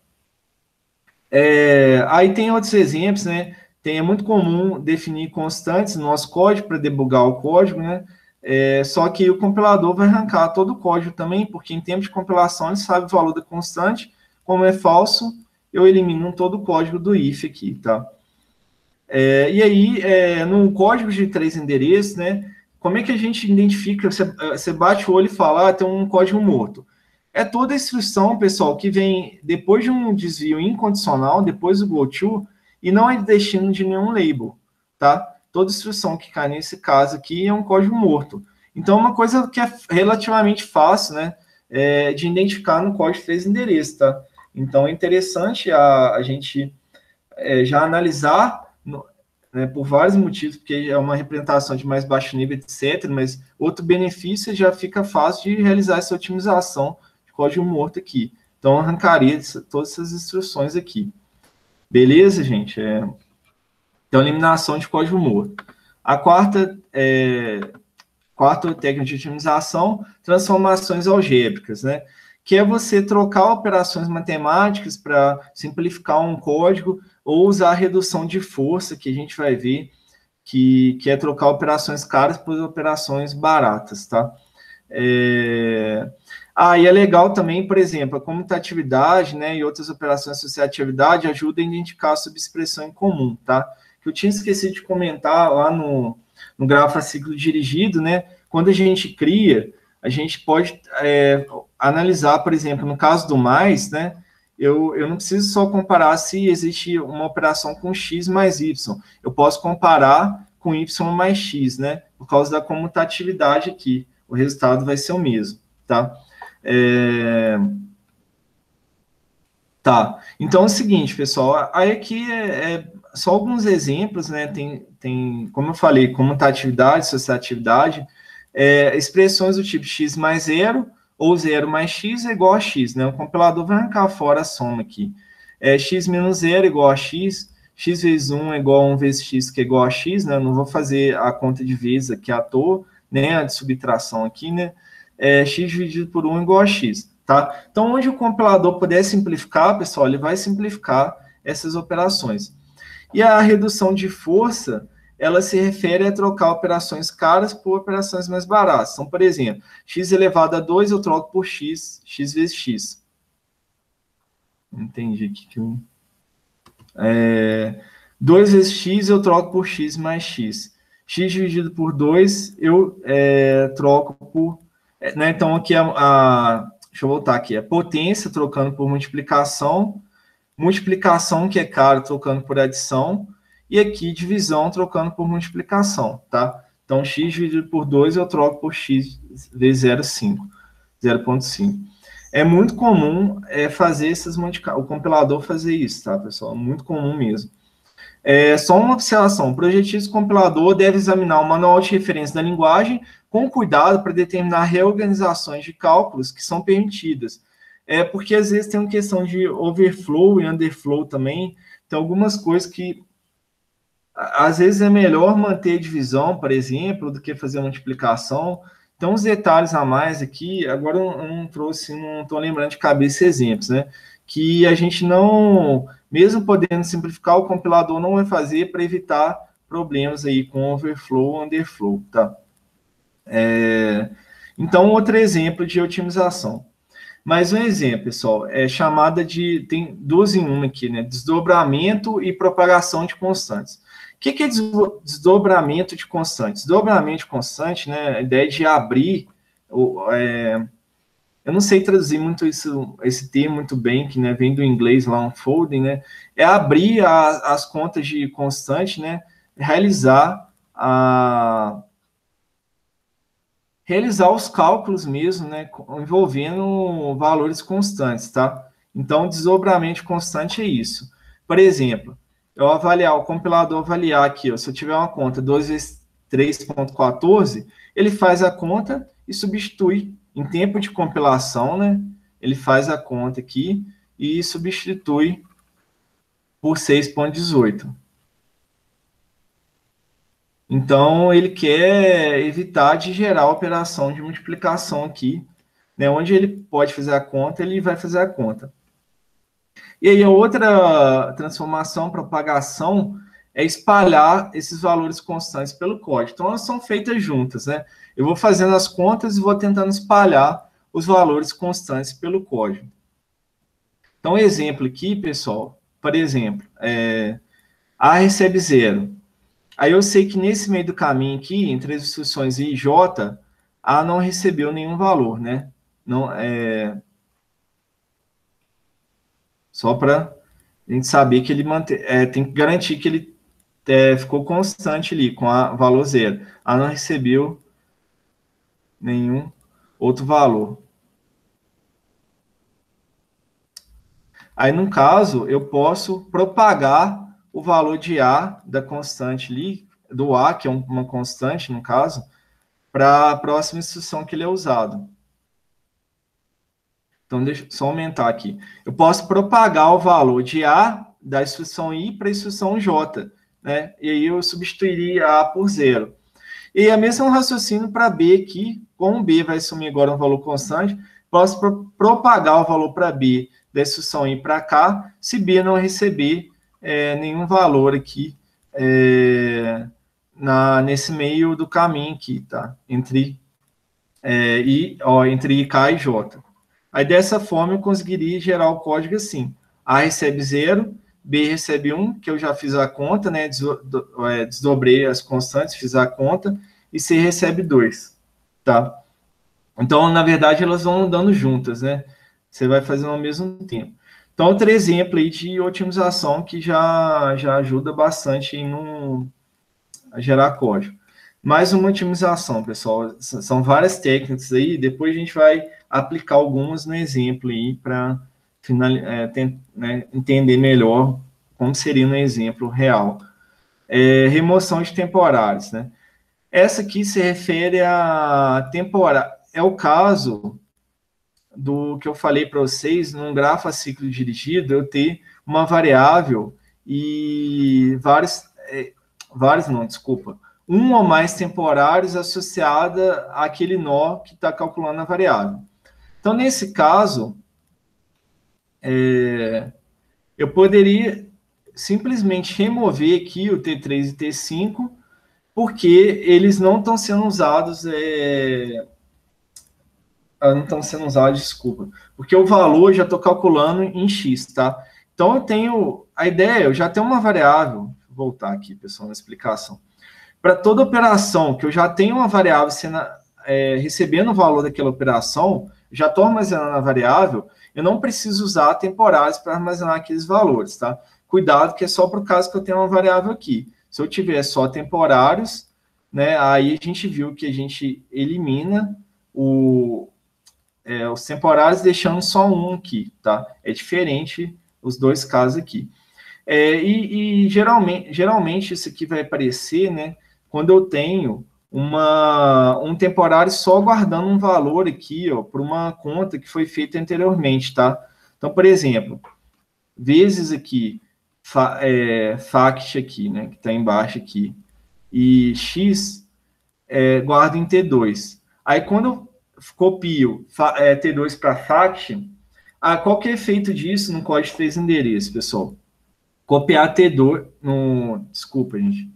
Aí tem outros exemplos, né? É muito comum definir constantes no nosso código para debugar o código, né? Só que o compilador vai arrancar todo o código também, porque em termos de compilação ele sabe o valor da constante, como é falso, eu elimino todo o código do if aqui, tá? E aí, no código de 3 endereços, né? Como é que a gente identifica? Você bate o olho e fala, tem um código morto. É toda a instrução, pessoal, que vem depois de um desvio incondicional, depois do goto, e não é destino de nenhum label, tá? Toda instrução que cai nesse caso aqui é um código morto. Então, uma coisa que é relativamente fácil, né, de identificar no código de 3 endereços, tá? Então, é interessante a gente já analisar, né, por vários motivos, porque é uma representação de mais baixo nível, etc., mas outro benefício já fica fácil de realizar essa otimização de código morto aqui. Então, eu arrancaria todas essas instruções aqui. Beleza, gente? Então, eliminação de código morto. A quarta técnica de otimização, transformações algébricas, né? Que é você trocar operações matemáticas para simplificar um código, ou usar a redução de força, que a gente vai ver, que é trocar operações caras por operações baratas, tá? E é legal também, por exemplo, a comutatividade, né, e outras operações associatividade ajudam a identificar a subexpressão em comum, tá? Que eu tinha esquecido de comentar lá no grafo a ciclo dirigido, né? Quando a gente cria, a gente pode analisar, por exemplo, no caso do mais, né? Eu não preciso só comparar se existe uma operação com x mais y. Eu posso comparar com y mais x, né? Por causa da comutatividade aqui. O resultado vai ser o mesmo, tá? Tá. Então é o seguinte, pessoal. Aí aqui só alguns exemplos, né? Tem, como eu falei, comutatividade, associatividade, expressões do tipo x mais 0, ou 0 mais x é igual a x, né? O compilador vai arrancar fora a soma aqui. X menos 0 é igual a x, x vezes 1 é igual a 1 vezes x, que é igual a x, né? Eu não vou fazer a conta de vezes aqui à toa, né? A de subtração aqui, né? X dividido por 1 é igual a x, tá? Então, onde o compilador puder simplificar, pessoal, ele vai simplificar essas operações. E a redução de força, ela se refere a trocar operações caras por operações mais baratas. Então, por exemplo, x elevado a 2 eu troco por x, x vezes x. Entendi aqui que 2 vezes x eu troco por x mais x. X dividido por 2 eu troco por... né? Então, aqui deixa eu voltar aqui. A potência trocando por multiplicação. Multiplicação, que é caro, trocando por adição. E aqui, divisão, trocando por multiplicação, tá? Então, x dividido por 2 eu troco por x vezes 0,5. É muito comum fazer essas o compilador fazer isso, tá, pessoal? É muito comum mesmo. Só uma observação. O projetista compilador deve examinar o manual de referência da linguagem com cuidado para determinar reorganizações de cálculos que são permitidas. Porque, às vezes, tem uma questão de overflow e underflow também. Tem algumas coisas que, às vezes, é melhor manter divisão, por exemplo, do que fazer multiplicação. Então, os detalhes a mais aqui, agora eu não trouxe, não estou lembrando de cabeça exemplos, né? Que a gente não, mesmo podendo simplificar, o compilador não vai fazer para evitar problemas aí com overflow ou underflow, tá? Então, outro exemplo de otimização. Mais um exemplo, pessoal, chamada de, tem 2 em 1 aqui, né? Desdobramento e propagação de constantes. O que é desdobramento de constantes? Desdobramento de constante, né? A ideia de abrir, eu não sei traduzir muito esse termo muito bem, que, né, vem do inglês lá, unfolding, né? É abrir as contas de constante, né? Realizar os cálculos mesmo, né, envolvendo valores constantes, tá? Então, desdobramento constante é isso. Por exemplo, o compilador avaliar aqui, ó, se eu tiver uma conta 2 vezes 3,14, ele faz a conta e substitui em tempo de compilação, né? Ele faz a conta aqui e substitui por 6,18. Então, ele quer evitar de gerar a operação de multiplicação aqui, né? Onde ele pode fazer a conta, ele vai fazer a conta. E aí, a outra transformação, propagação, é espalhar esses valores constantes pelo código. Então, elas são feitas juntas, né? Eu vou fazendo as contas e vou tentando espalhar os valores constantes pelo código. Então, exemplo aqui, pessoal, por exemplo, A recebe 0. Aí eu sei que nesse meio do caminho aqui, entre as instruções I e J, A não recebeu nenhum valor, né? Não, só para a gente saber que ele tem que garantir que ele ficou constante ali, com o valor 0. A não recebeu nenhum outro valor. Aí, no caso, eu posso propagar o valor de A, da constante ali, do A, que é uma constante, no caso, para a próxima instrução que ele é usado. Então, deixa eu só aumentar aqui. Eu posso propagar o valor de A da instrução I para a instrução J, né? E aí eu substituiria A por 0. E a mesma raciocínio para B aqui, como B vai assumir agora um valor constante, posso propagar o valor para B da instrução I para cá, se B não receber nenhum valor aqui nesse meio do caminho aqui, tá? Entre IK e J. Aí, dessa forma, eu conseguiria gerar o código assim. A recebe 0, B recebe 1, que eu já fiz a conta, né? Desdobrei as constantes, fiz a conta, e C recebe 2, tá? Então, na verdade, elas vão andando juntas, né? Você vai fazendo ao mesmo tempo. Então, outro exemplo aí de otimização que já ajuda bastante a gerar código. Mais uma otimização, pessoal. São várias técnicas aí, depois a gente vai aplicar algumas no exemplo aí para entender melhor como seria no exemplo real. Remoção de temporários, né? Essa aqui se refere a temporário. É o caso do que eu falei para vocês, num grafo a ciclo dirigido, eu ter uma variável e um ou mais temporários associada àquele nó que está calculando a variável. Então, nesse caso, eu poderia simplesmente remover aqui o T3 e T5, porque eles não estão sendo usados, desculpa, porque o valor eu já estou calculando em X, tá? Então, eu já tenho uma variável, voltar aqui, pessoal, na explicação. Para toda operação que eu já tenho uma variável recebendo o valor daquela operação, já estou armazenando a variável, eu não preciso usar temporários para armazenar aqueles valores, tá? Cuidado que é só para o caso que eu tenho uma variável aqui. Se eu tiver só temporários, né, aí a gente viu que a gente elimina os temporários deixando só um aqui, tá? É diferente os dois casos aqui. Geralmente isso aqui vai aparecer, né, quando eu tenho um temporário só guardando um valor aqui, ó, para uma conta que foi feita anteriormente, tá? Então, por exemplo, vezes aqui, fact aqui, né, que está embaixo aqui, e x, guardo em T2. Aí, quando eu copio T2 para fact, qual que é o efeito disso no código de 3 endereços, pessoal? Copiar T2, desculpa, gente,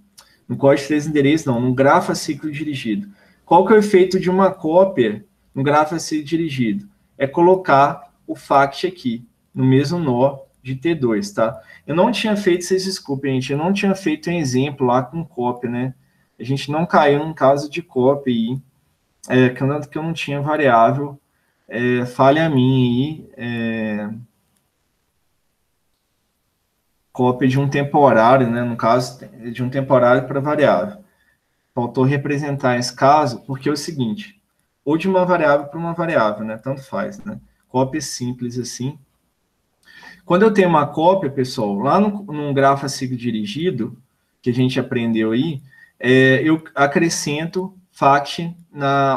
no código de 3 endereços, não, no grafo ciclo dirigido. Qual que é o efeito de uma cópia no grafo ciclo dirigido? É colocar o fact aqui, no mesmo nó de T2, tá? Eu não tinha feito, vocês desculpem, gente, eu não tinha feito um exemplo lá com cópia, né? A gente não caiu num caso de cópia aí, que eu não tinha variável, falha minha aí, cópia de um temporário, né? No caso, de um temporário para variável. Faltou representar esse caso, porque é o seguinte, ou de uma variável para uma variável, né? Tanto faz, né? Cópia simples assim. Quando eu tenho uma cópia, pessoal, lá num grafo ciclo dirigido, que a gente aprendeu aí, eu acrescento fact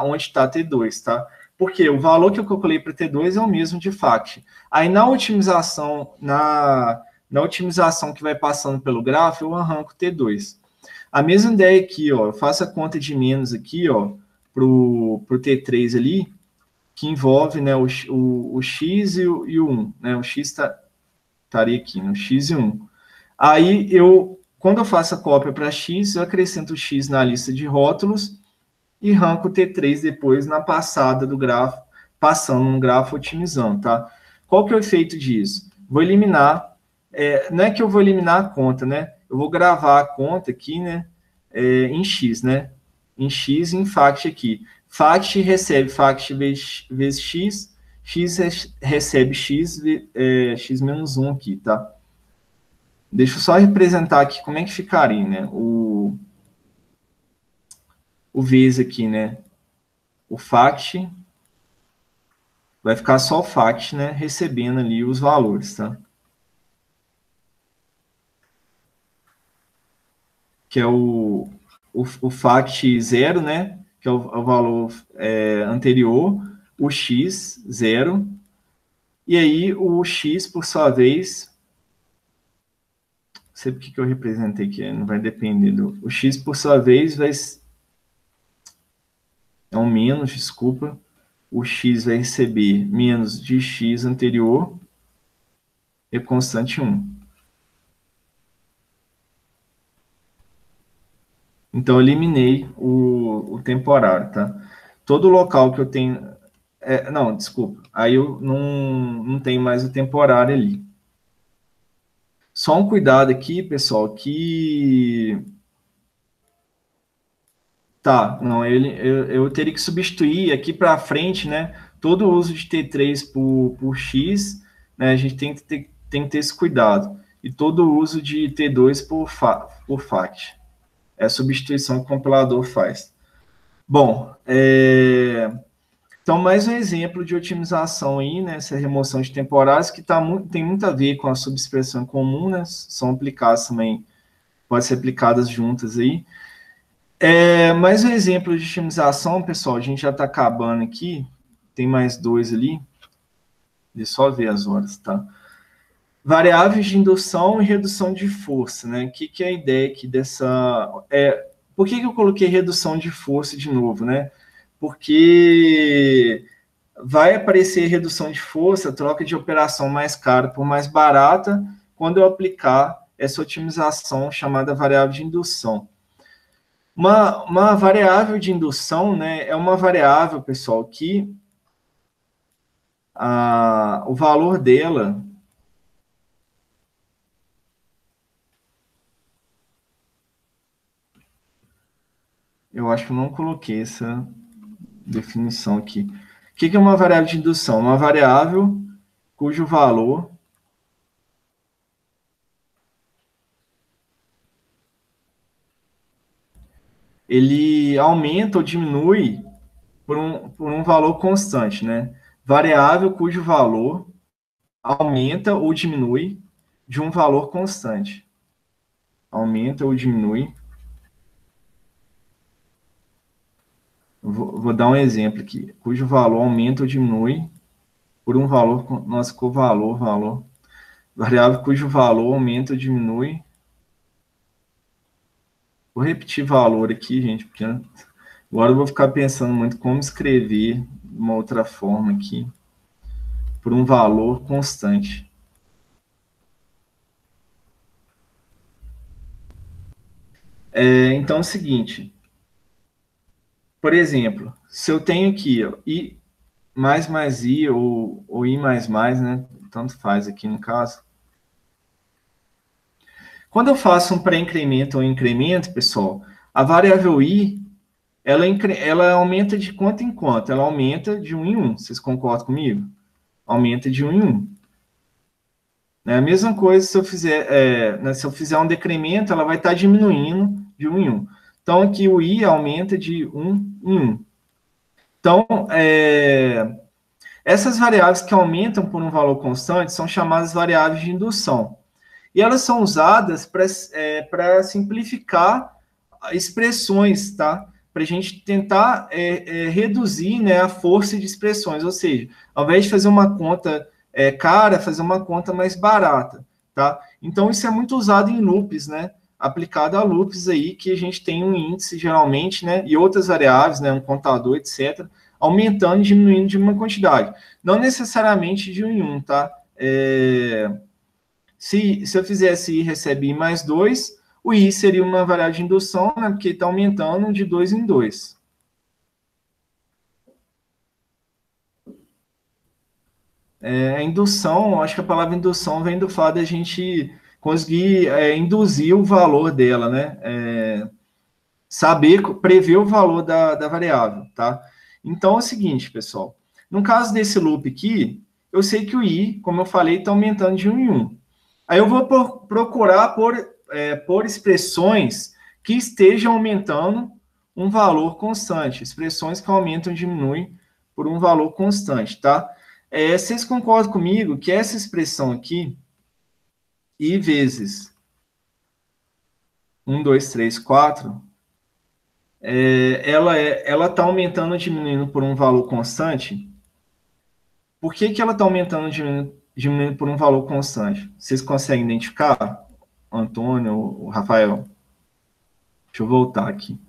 onde está T2, tá? Porque o valor que eu calculei para T2 é o mesmo de fact. Aí na otimização, na otimização que vai passando pelo grafo, eu arranco T2. A mesma ideia aqui, ó, eu faço a conta de menos aqui, ó, pro T3 ali, que envolve, né, o x e o 1, né? O x estaria aqui, no x e 1. Aí, quando eu faço a cópia para x, eu acrescento o x na lista de rótulos e arranco o T3 depois na passada do grafo, passando um grafo otimizando, tá? Qual que é o efeito disso? Vou eliminar, não é que eu vou eliminar a conta, né? Eu vou gravar a conta aqui, né, em x, né? Em x e em fact aqui. Fact recebe fact vezes x, x recebe x, x menos 1 aqui, tá? Deixa eu só representar aqui como é que ficaria, né? O vezes aqui, né? O fact vai ficar só o fact, né? Recebendo ali os valores, tá? Que é o fact 0, né? Que é o valor anterior, o x 0, e aí o x, por sua vez, não sei por que eu representei aqui, não vai depender do... O x, por sua vez, é um menos, desculpa, o x vai receber menos de x anterior e constante 1. Então, eu eliminei o temporário, tá? Todo local que eu tenho... não, desculpa. Aí eu não tenho mais o temporário ali. Só um cuidado aqui, pessoal, que... Tá, não, eu teria que substituir aqui para frente, né? Todo o uso de T3 por X, né? A gente tem que ter esse cuidado. E todo o uso de T2 por FAT. É a substituição que o compilador faz. Bom, então mais um exemplo de otimização aí, né? Essa remoção de temporários que tem muito a ver com a subexpressão comum, né? São aplicadas também, podem ser aplicadas juntas aí. Mais um exemplo de otimização, pessoal, a gente já está acabando aqui, tem mais dois ali, deixa eu só ver as horas, tá? Variáveis de indução e redução de força, né? O que é a ideia aqui dessa... por que eu coloquei redução de força de novo, né? Porque vai aparecer redução de força, troca de operação mais cara por mais barata, quando eu aplicar essa otimização chamada variável de indução. Uma variável de indução, né, é uma variável, pessoal, que o valor dela Eu acho que eu não coloquei essa definição aqui. O que é uma variável de indução? Uma variável cujo valor ele aumenta ou diminui por um valor constante, né? Variável cujo valor aumenta ou diminui de um valor constante. Aumenta ou diminui. Vou dar um exemplo aqui. Cujo valor aumenta ou diminui por um valor... Nossa, ficou valor. Variável cujo valor aumenta ou diminui. Vou repetir valor aqui, gente, porque agora eu vou ficar pensando muito como escrever de uma outra forma aqui. Por um valor constante. Então é o seguinte. Por exemplo, se eu tenho aqui, ó, I mais I ou I mais, né? Tanto faz aqui no caso. Quando eu faço um pré-incremento ou incremento, pessoal, a variável I, ela aumenta de quanto em quanto? Ela aumenta de 1 em 1. Vocês concordam comigo? Aumenta de 1 em 1. É a mesma coisa se eu fizer um decremento, ela vai estar diminuindo de 1 em 1. Então, aqui o I aumenta de 1 em 1. Então, essas variáveis que aumentam por um valor constante são chamadas variáveis de indução. E elas são usadas para simplificar expressões, tá? Para a gente tentar reduzir, né, a força de expressões. Ou seja, ao invés de fazer uma conta cara, fazer uma conta mais barata, tá? Então, isso é muito usado em loops, né? Aplicado a loops aí, que a gente tem um índice, geralmente, né? E outras variáveis, né? Um contador, etc., aumentando e diminuindo de uma quantidade. Não necessariamente de 1 em 1, tá? Se eu fizesse I recebe I mais 2, o I seria uma variável de indução, né, porque está aumentando de 2 em 2. A indução, acho que a palavra indução vem do fato de a gente conseguir induzir o valor dela, né? Prever o valor da variável, tá? Então, é o seguinte, pessoal. No caso desse loop aqui, eu sei que o I, como eu falei, está aumentando de 1 em 1. Aí eu vou procurar por expressões que estejam aumentando um valor constante. Expressões que aumentam e diminuem por um valor constante, tá? Vocês concordam comigo que essa expressão aqui, I vezes 1, 2, 3, 4, ela está aumentando e diminuindo por um valor constante? Por que ela está aumentando e diminuindo por um valor constante? Vocês conseguem identificar? Antônio, o Rafael? Deixa eu voltar aqui.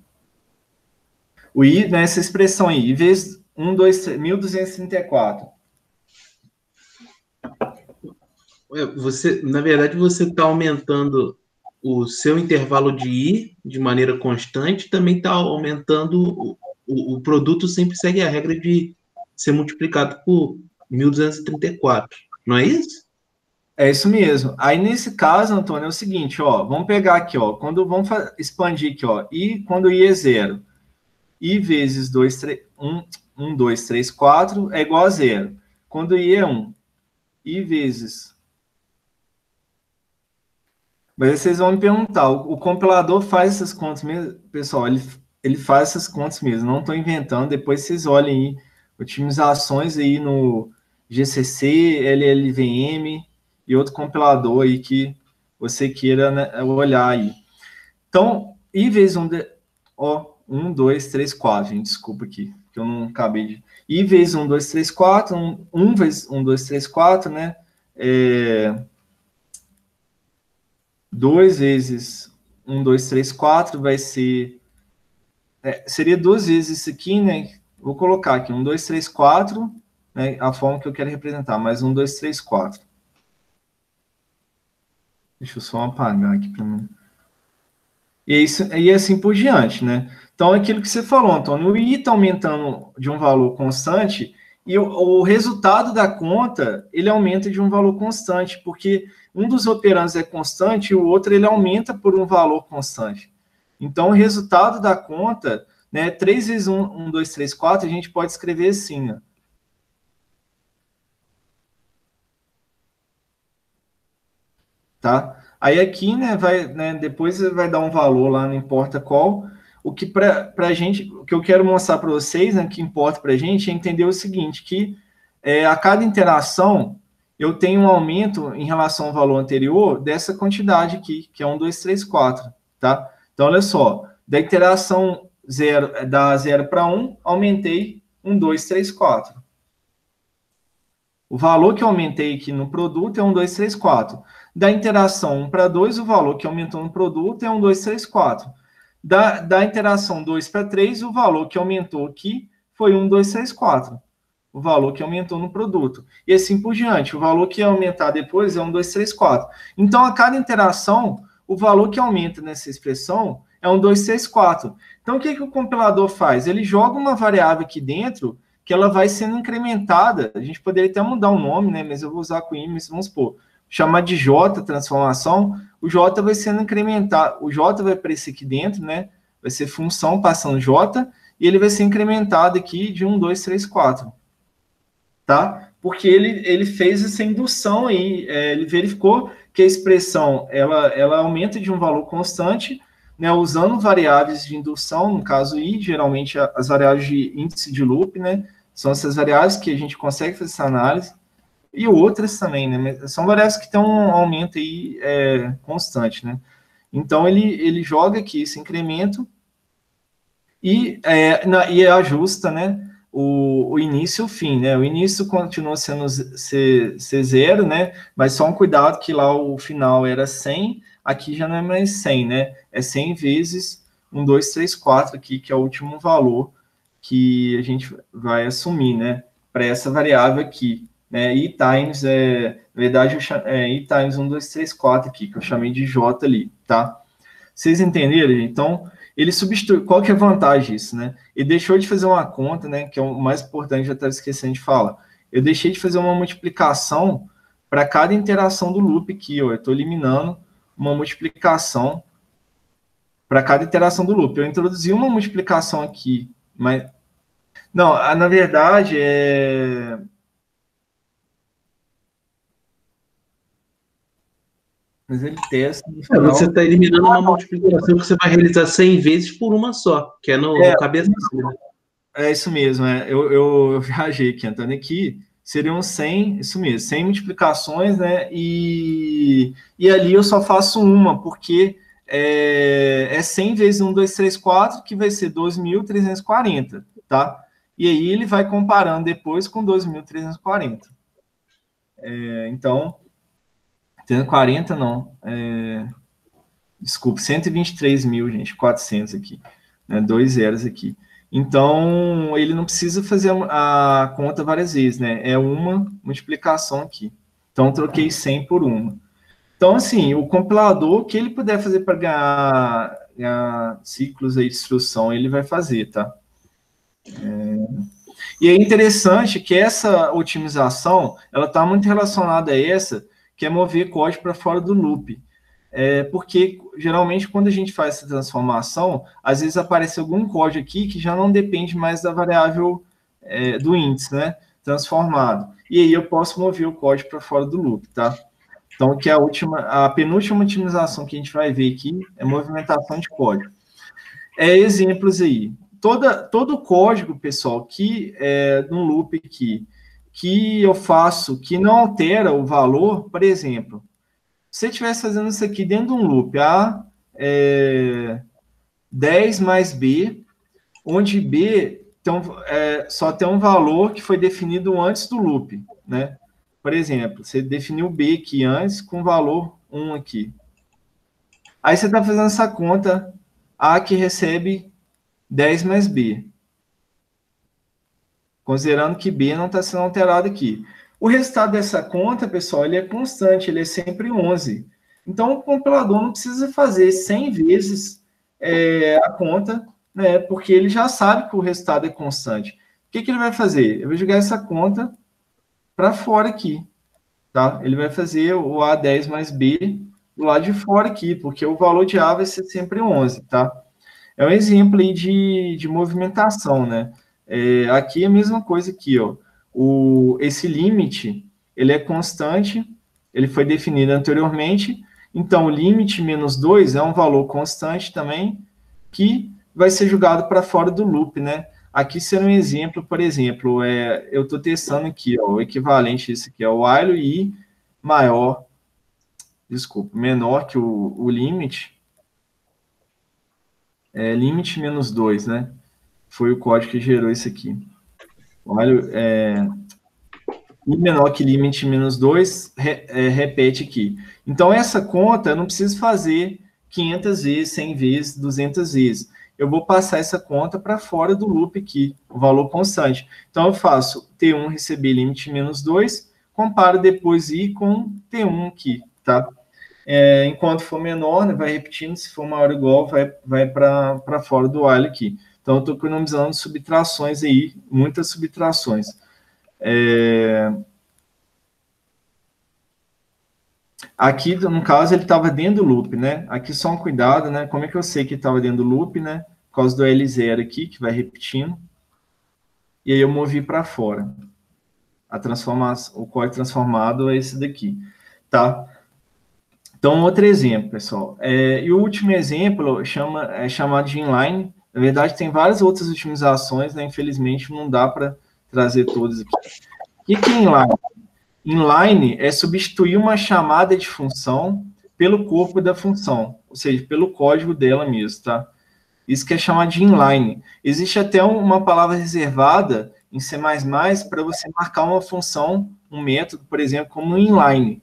O I, nessa expressão aí, I vezes 1, 2, 3, 1234. Na verdade, você está aumentando o seu intervalo de I de maneira constante, também está aumentando o produto, sempre segue a regra de ser multiplicado por 1234, não é isso? É isso mesmo. Aí, nesse caso, Antônio, é o seguinte, ó, vamos pegar aqui, ó, vamos expandir aqui, ó, I, quando I é 0, I vezes 2, 3, 1, 2, 3, 4 é igual a 0. Quando I é 1, I vezes... Mas aí vocês vão me perguntar, o compilador faz essas contas mesmo? Pessoal, ele faz essas contas mesmo, não estou inventando, depois vocês olhem aí, otimizações aí no GCC, LLVM e outro compilador aí que você queira, né, olhar aí. Então, I vezes 1, 2, 3, 4, gente, desculpa aqui, que eu não acabei de... I vezes 1, 2, 3, 4, 1 vezes 1, 2, 3, 4, né? 2 vezes 1, 2, 3, 4 vai ser... seria 2 vezes isso aqui, né? Vou colocar aqui 1, 2, 3, 4, né? A forma que eu quero representar, mais 1, 2, 3, 4. Deixa eu só apagar aqui para mim. E assim por diante, né? Então, é aquilo que você falou, Antônio, o I está aumentando de um valor constante e o resultado da conta, ele aumenta de um valor constante, porque um dos operandos é constante e o outro ele aumenta por um valor constante. Então, o resultado da conta né? 3 vezes 1, 1, 2, 3, 4, a gente pode escrever assim, ó. Tá? Aí aqui, né, depois vai dar um valor lá, não importa qual. O que para a gente, o que eu quero mostrar para vocês, né, que importa para a gente é entender o seguinte, que a cada interação eu tenho um aumento em relação ao valor anterior dessa quantidade aqui, que é 1, 2, 3, 4, tá? Então, olha só, da interação 0, da 0 para 1, aumentei 1, 2, 3, 4. O valor que eu aumentei aqui no produto é 1, 2, 3, 4. Da interação 1 para 2, o valor que aumentou no produto é 1, 2, 3, 4. Da interação 2 para 3, o valor que aumentou aqui foi 1, 2, 3, 4. O valor que aumentou no produto. E assim por diante. O valor que ia aumentar depois é 1, 2, 3, 4. Então, a cada interação, o valor que aumenta nessa expressão é 1, 2, 3, 4. Então, o que o compilador faz? Ele joga uma variável aqui dentro que ela vai sendo incrementada. A gente poderia até mudar o nome, né? Mas eu vou usar com mas vamos supor, chamar de J, transformação. O J vai sendo incrementado. O J vai aparecer aqui dentro, né? Vai ser função passando J, e ele vai ser incrementado aqui de 1, 2, 3, 4. Tá? Porque ele fez essa indução aí, ele verificou que a expressão ela aumenta de um valor constante, né, usando variáveis de indução, no caso I, geralmente as variáveis de índice de loop, né, são essas variáveis que a gente consegue fazer essa análise, e outras também, né, são variáveis que têm um aumento aí constante, né. Então, ele joga aqui esse incremento e ajusta, né, o início e o fim, né? O início continua sendo ser 0, né? Mas só um cuidado que lá o final era 100, aqui já não é mais 100, né? É 100 vezes 1, 2, 3, 4 aqui, que é o último valor que a gente vai assumir, né? Para essa variável aqui, né? I times, na verdade, I times 1, 2, 3, 4 aqui, que eu chamei de J ali, tá? Vocês entenderam? Então, ele substitui. Qual que é a vantagem disso, né? Ele deixou de fazer uma conta, né? Que é o mais importante, já estava esquecendo de falar. Eu deixei de fazer uma multiplicação para cada interação do loop aqui, ó. Eu estou eliminando uma multiplicação para cada interação do loop. Eu introduzi uma multiplicação aqui, mas... Não, na verdade, mas ele testa no final. Você está eliminando uma multiplicação que você vai realizar 100 vezes por uma só, que é no cabeça. É isso mesmo, eu viajei aqui, Antônio, aqui seriam 100, isso mesmo, 100 multiplicações, né, e ali eu só faço uma, porque é 100 vezes 1, 2, 3, 4, que vai ser 2.340, tá? E aí ele vai comparando depois com 2.340. Então, 340 não, desculpa, 123.000, gente, 400 aqui, né, 2 zeros aqui. Então, ele não precisa fazer a conta várias vezes, né? É uma multiplicação aqui. Então, troquei 100 por uma. Então, assim, o compilador, o que ele puder fazer para ganhar ciclos aí de instrução, ele vai fazer, tá? E é interessante que essa otimização, ela está muito relacionada a essa, que é mover código para fora do loop. Porque, geralmente, quando a gente faz essa transformação, às vezes aparece algum código aqui que já não depende mais da variável do índice, né? Transformado. E aí eu posso mover o código para fora do loop, tá? Então, que a penúltima otimização que a gente vai ver aqui é movimentação de código. Exemplos aí. Todo o código, pessoal, que no loop aqui, que eu faço, que não altera o valor, por exemplo, se você estivesse fazendo isso aqui dentro de um loop, A 10 mais B, onde B só tem um valor que foi definido antes do loop, né? Por exemplo, você definiu B aqui antes com valor 1 aqui. Aí você está fazendo essa conta, A que recebe 10 mais B. Considerando que B não está sendo alterado aqui. O resultado dessa conta, pessoal, ele é constante, ele é sempre 11. Então, o compilador não precisa fazer 100 vezes a conta, né, porque ele já sabe que o resultado é constante. O que ele vai fazer? Eu vou jogar essa conta para fora aqui, tá? Ele vai fazer o A10 mais B do lado de fora aqui, porque o valor de A vai ser sempre 11, tá? É um exemplo aí de movimentação, né? Aqui é a mesma coisa aqui, ó. Esse limite, ele é constante, ele foi definido anteriormente, então o limite menos 2 é um valor constante também, que vai ser jogado para fora do loop, né? Aqui será um exemplo, por exemplo, eu estou testando aqui, ó, o equivalente disso aqui é o while i maior, desculpa, menor que o limite, limite menos 2, né? Foi o código que gerou isso aqui. While i menor que limite menos 2, repete aqui. Então, essa conta eu não preciso fazer 500 vezes, 100 vezes, 200 vezes. Eu vou passar essa conta para fora do loop aqui, o valor constante. Então, eu faço T1 receber limite menos 2, comparo depois I com T1 aqui, tá? Enquanto for menor, né, vai repetindo, se for maior ou igual, vai para fora do while aqui. Então, eu estou economizando subtrações aí, muitas subtrações. Aqui, no caso, ele estava dentro do loop, né? Aqui só um cuidado, né? Como é que eu sei que estava dentro do loop, né? Por causa do L0 aqui, que vai repetindo. E aí eu movi para fora. O código transformado é esse daqui, tá? Então, outro exemplo, pessoal. E o último exemplo é chamado de inline. Na verdade, tem várias outras otimizações, né? Infelizmente, não dá para trazer todas aqui. O que é inline? Inline é substituir uma chamada de função pelo corpo da função, ou seja, pelo código dela mesmo, tá? Isso que é chamado de inline. Existe até uma palavra reservada em C++ para você marcar uma função, um método, por exemplo, como inline,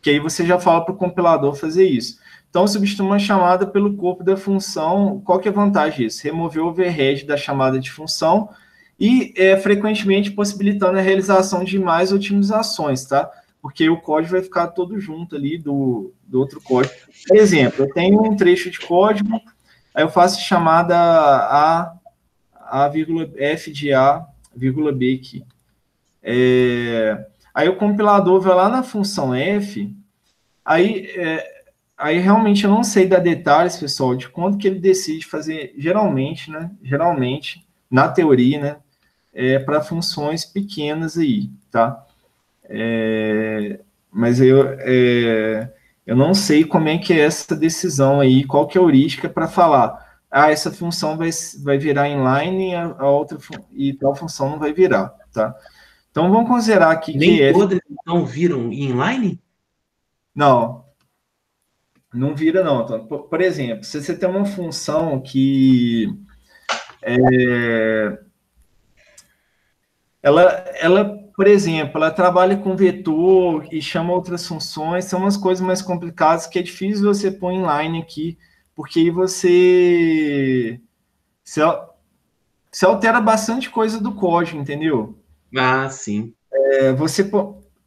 que aí você já fala para o compilador fazer isso. Então, substituir uma chamada pelo corpo da função, qual que é a vantagem disso? Remover o overhead da chamada de função e, frequentemente, possibilitando a realização de mais otimizações, tá? Porque o código vai ficar todo junto ali do outro código. Por exemplo, eu tenho um trecho de código, aí eu faço chamada F de A, vírgula B aqui. Aí o compilador vai lá na função F, aí realmente eu não sei dar detalhes, pessoal, de quanto que ele decide fazer, geralmente, né? Geralmente, na teoria, né? Para funções pequenas aí, tá? Mas eu não sei como é que é essa decisão aí, qual que é a heurística para falar, essa função vai virar inline e a outra e tal função não vai virar, tá? Então, vamos considerar aqui Nem que todas, então, viram inline? Não vira não. Então, por exemplo, se você tem uma função que ela, por exemplo, ela trabalha com vetor e chama outras funções, são umas coisas mais complicadas que é difícil você pôr inline aqui, porque aí você altera bastante coisa do código, entendeu? Ah, sim.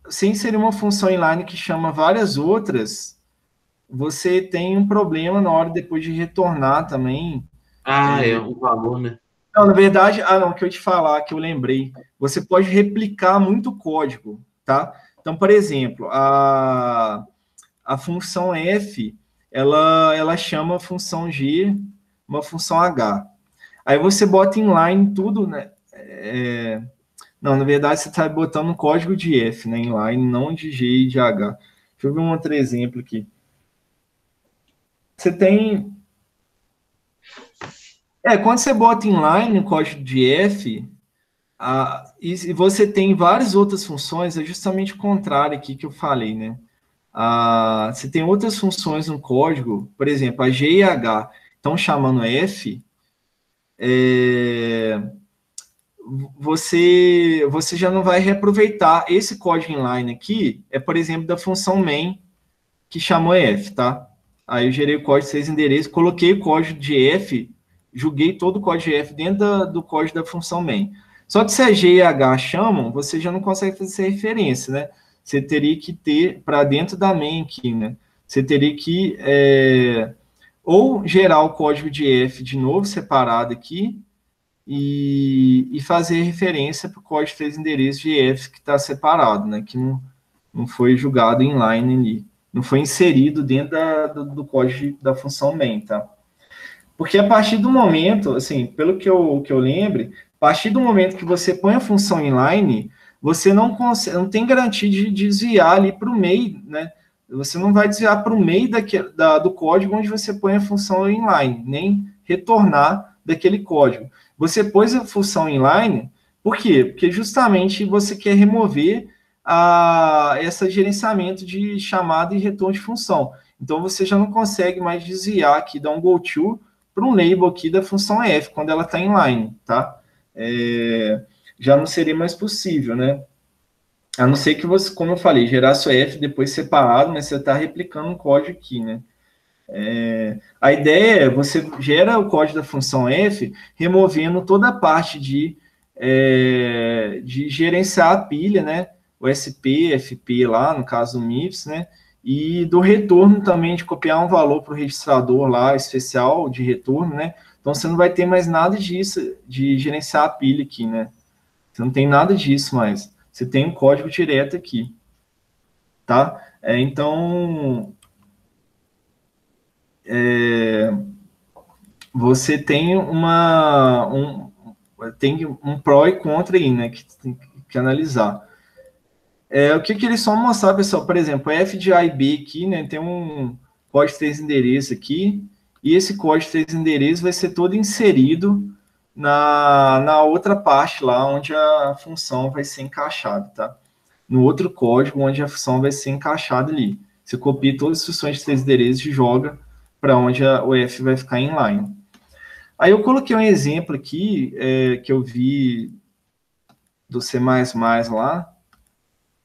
Se inserir uma função inline que chama várias outras, você tem um problema na hora depois de retornar também. O valor, né? Não, na verdade, não, que eu te falar, que eu lembrei. Você pode replicar muito código, tá? Então, por exemplo, a função f, ela chama a função g, uma função h. Aí você bota inline tudo, né? Não, na verdade, você está botando um código de f, né? Inline, não de g e de h. Deixa eu ver um outro exemplo aqui. Você tem... quando você bota inline, um código de f, e você tem várias outras funções, é justamente o contrário aqui que eu falei, né? Você tem outras funções no código, por exemplo, a G e a H estão chamando f, você já não vai reaproveitar esse código inline aqui, por exemplo, da função main, que chamou f, tá? Aí eu gerei o código de 6 endereços, coloquei o código de f, joguei todo o código de f dentro do código da função main. Só que se a G e a H chamam, você já não consegue fazer essa referência, né? Você teria que ter para dentro da main aqui, né? Você teria que ou gerar o código de f de novo, separado aqui, e fazer referência para o código de 3 endereços de f que está separado, né? Que não foi julgado inline ali. Não foi inserido dentro do código da função main, tá? Porque a partir do momento, assim, pelo que eu lembre, a partir do momento que você põe a função inline, você não consegue, não tem garantia de desviar ali para o meio, né? Você não vai desviar para o meio do código onde você põe a função inline, nem retornar daquele código. Você pôs a função inline, por quê? Porque justamente você quer remover esse gerenciamento de chamada e retorno de função. Então, você já não consegue mais desviar aqui, dar um goto para um label aqui da função f, quando ela está inline, tá? Já não seria mais possível, né? A não ser que você, como eu falei, gerasse o f depois separado, mas você está replicando um código aqui, né? A ideia é você gera o código da função f, removendo toda a parte de gerenciar a pilha, né? O SP, FP lá, no caso do MIPS, né? E do retorno também, de copiar um valor para o registrador lá, especial de retorno, né? Então, você não vai ter mais nada disso, de gerenciar a pilha aqui, né? Você não tem nada disso mais. Você tem um código direto aqui, tá? Então, você tem tem um pró e contra aí, né? Que tem que analisar. O que eles só mostrar, pessoal? Por exemplo, f de A e B aqui, né? Tem um código de 3 endereços aqui, e esse código de 3 endereços vai ser todo inserido na outra parte lá, onde a função vai ser encaixada, tá? No outro código, onde a função vai ser encaixada ali. Você copia todas as instruções de 3 endereços e joga para onde o f vai ficar inline. Aí eu coloquei um exemplo aqui, que eu vi do C++ lá,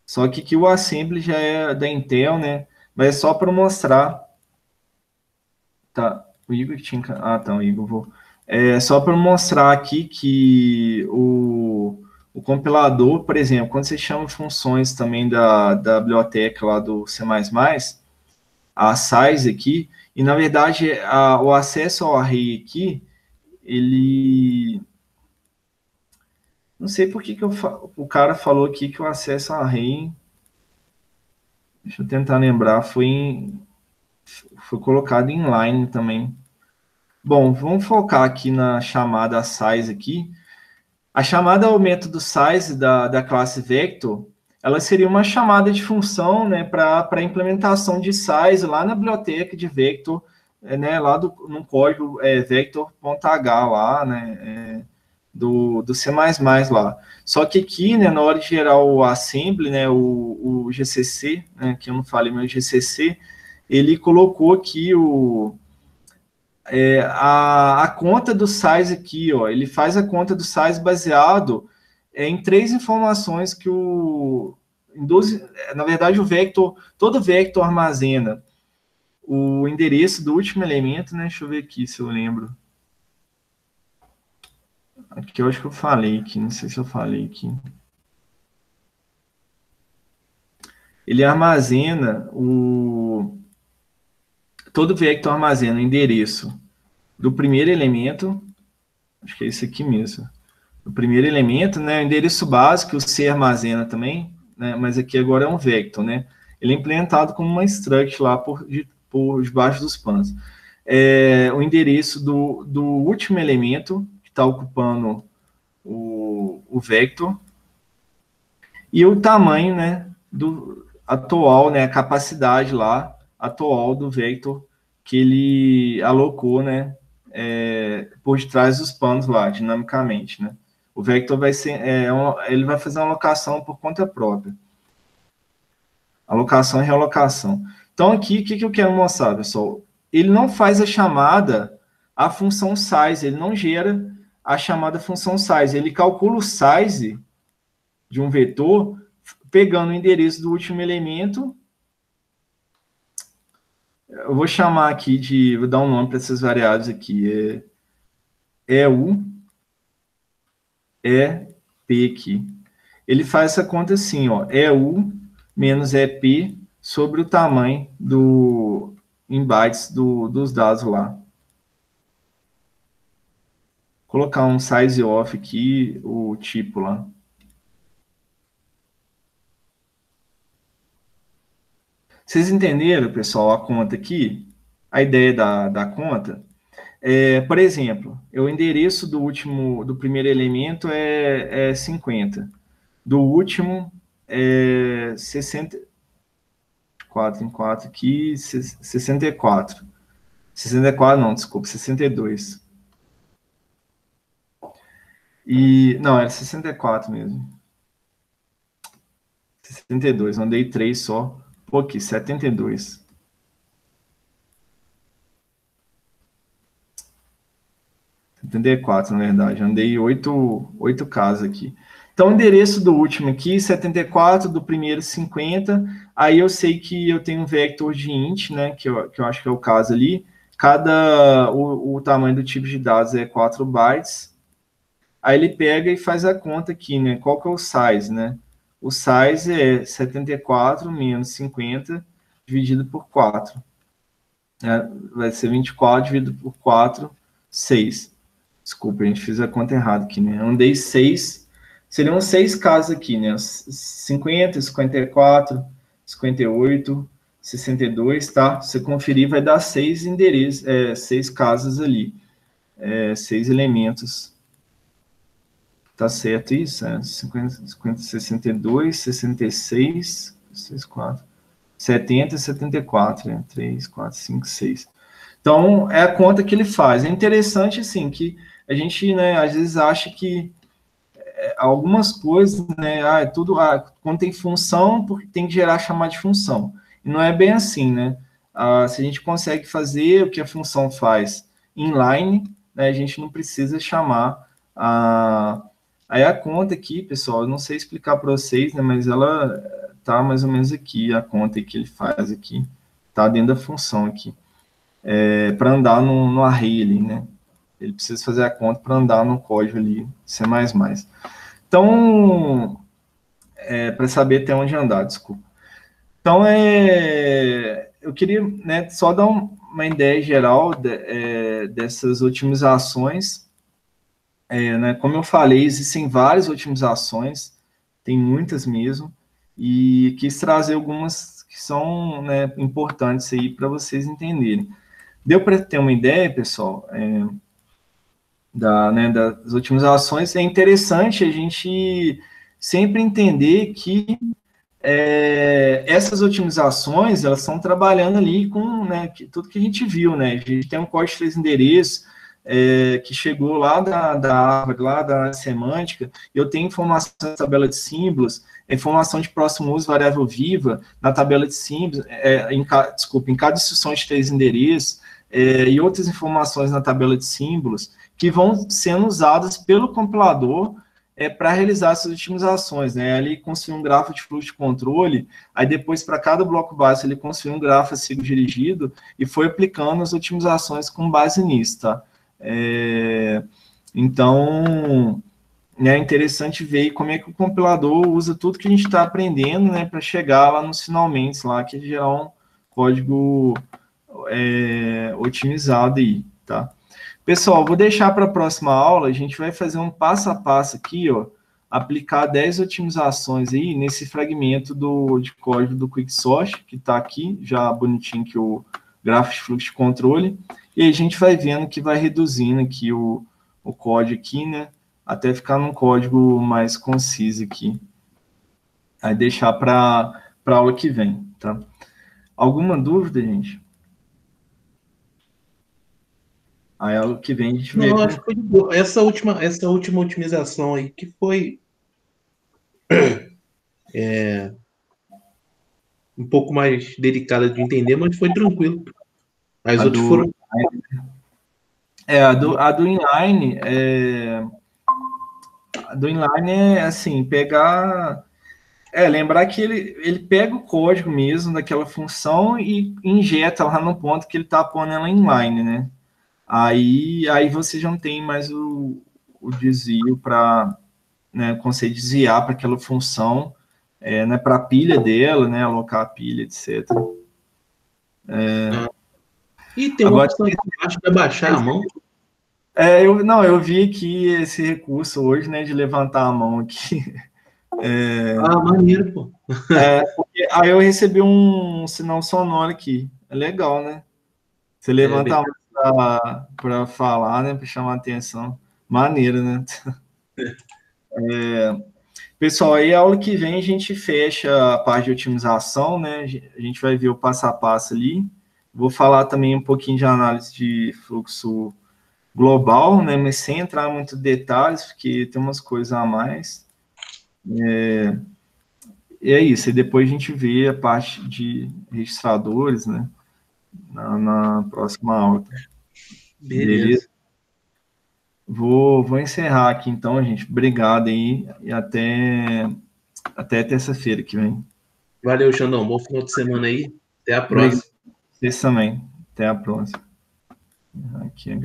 só que o assembly já é da Intel, né? Mas é só para mostrar. Tá, o Igor que tinha... Ah, tá, o Igor, vou... só para mostrar aqui que o compilador, por exemplo, quando você chama funções também da biblioteca lá do C++, a size aqui, e na verdade o acesso ao array aqui, ele... Não sei por que o cara falou aqui que o acesso ao array... Deixa eu tentar lembrar, foi colocado em line também. Bom, vamos focar aqui na chamada size aqui. A chamada ao método size da classe vector, ela seria uma chamada de função, né, para a implementação de size lá na biblioteca de vector, né, lá no código vector.h lá, né, do C++ lá. Só que aqui, né, na hora de gerar o assembly, né, o GCC, né, que eu não falei, mas o GCC, ele colocou aqui a conta do size aqui, ó, ele faz a conta do size baseado em 3 informações que na verdade o vector, todo vector armazena o endereço do último elemento, né, deixa eu ver aqui se eu lembro. Aqui eu acho que eu falei aqui, não sei se eu falei aqui. Ele armazena todo vector armazena o endereço do primeiro elemento, acho que é esse aqui mesmo. O primeiro elemento, né, o endereço básico, o C armazena também, né, mas aqui agora é um vector, né? Ele é implementado como uma struct lá por debaixo dos panos. O endereço do último elemento, que está ocupando o vector, e o tamanho, né, do atual, né, a capacidade lá, atual do vector que ele alocou, né, por detrás dos panos lá, dinamicamente, né. O vector vai ser, ele vai fazer uma alocação por conta própria. Alocação e realocação. Então, aqui, o que eu quero mostrar, pessoal? Ele não faz a chamada à função size, ele não gera a chamada função size, ele calcula o size de um vetor pegando o endereço do último elemento. Eu vou chamar aqui vou dar um nome para essas variáveis aqui, EU, EP aqui. Ele faz essa conta assim, ó, EU menos EP sobre o tamanho em bytes dos dados lá. Vou colocar um size off aqui, o tipo lá. Vocês entenderam, pessoal, a conta aqui? A ideia da conta? Por exemplo, o endereço do primeiro elemento é 50. Do último é 60, 4 em 4 aqui, 64. 64 não, desculpa, 62. Não, era 64 mesmo. 62, andei 3 só. Pô, aqui, 72. 74, na verdade. Andei 8 casas aqui. Então, o endereço do último aqui, 74, do primeiro 50. Aí eu sei que eu tenho um vector de int, né? Que eu acho que é o caso ali. O tamanho do tipo de dados é 4 bytes. Aí ele pega e faz a conta aqui, né? Qual que é o size, né? O size é 74 menos 50 dividido por 4. Vai ser 24 dividido por 4, 6. Desculpa, a gente fez a conta errada aqui, né? Andei 6, seriam 6 casas aqui, né? 50, 54, 58, 62, tá? Se você conferir, vai dar 6 endereços, 6 casas ali, 6 elementos. Tá certo isso? 50, 62, 66, 64, 70, 74, né? 3, 4, 5, 6. Então, é a conta que ele faz. É interessante, assim, que a gente, né, às vezes acha que algumas coisas, né, quando tem função, porque tem que gerar chamada de função. E não é bem assim, né? Se a gente consegue fazer o que a função faz inline, né, a gente não precisa chamar Aí a conta aqui, pessoal, eu não sei explicar para vocês, né, mas ela tá mais ou menos aqui, a conta que ele faz aqui, tá dentro da função aqui. Para andar no array ali, né? Ele precisa fazer a conta para andar no código ali, C++. Então, para saber até onde andar, desculpa. Então, eu queria, né, só dar uma ideia geral dessas otimizações. Né, como eu falei, existem várias otimizações, tem muitas mesmo, e quis trazer algumas que são, né, importantes aí para vocês entenderem. Deu para ter uma ideia, pessoal, das otimizações? É interessante a gente sempre entender que essas otimizações, elas estão trabalhando ali com, né, tudo que a gente viu, né? A gente tem um código de 3 endereços que chegou lá da Harvard, lá da semântica, eu tenho informação na tabela de símbolos, informação de próximo uso variável viva na tabela de símbolos, em cada instrução de 3 endereços, e outras informações na tabela de símbolos, que vão sendo usadas pelo compilador para realizar essas otimizações, né? Ali construir um grafo de fluxo de controle, aí depois para cada bloco básico ele construiu um grafo a ciclo dirigido e foi aplicando as otimizações com base nisso, tá? Então, é interessante ver como é que o compilador usa tudo que a gente está aprendendo, né, para chegar lá nos finalmente, lá que gerar um código otimizado aí, tá? Pessoal, vou deixar para a próxima aula, a gente vai fazer um passo a passo aqui, ó, aplicar 10 otimizações aí nesse fragmento de código do Quicksource, que está aqui, já bonitinho que o gráfico de fluxo de controle, e a gente vai vendo que vai reduzindo aqui o código aqui, né, até ficar num código mais conciso aqui. Aí deixar para a aula que vem, tá? Alguma dúvida, gente? Aí aula que vem a gente vê. Não, acho que foi de boa. Essa última otimização aí, que foi um pouco mais delicada de entender, mas foi tranquilo. As outras foram... A do inline é assim, pegar... lembrar que ele pega o código mesmo daquela função e injeta lá no ponto que ele está pondo ela inline, né? Aí você já não tem mais o desvio para, né, conseguir desviar para aquela função, né, para a pilha dela, né, alocar a pilha, etc. E tem uma opção aqui embaixo para baixar a mão. Eu vi aqui esse recurso hoje, né, de levantar a mão aqui. Maneiro, pô. Porque aí eu recebi um sinal sonoro aqui. É legal, né? Você levanta a mão, para falar, né? Para chamar a atenção. Maneiro, né? Pessoal, aí a aula que vem a gente fecha a parte de otimização, né? A gente vai ver o passo a passo ali. Vou falar também um pouquinho de análise de fluxo global, né? Mas sem entrar em muitos detalhes, porque tem umas coisas a mais. E é isso. E depois a gente vê a parte de registradores, né? Na próxima aula. Beleza? Vou encerrar aqui então, gente. Obrigado aí e até terça-feira que vem. Valeu, Xandão. Bom final de semana aí. Até a próxima. Obrigado. Vocês também. Até a próxima. Aqui é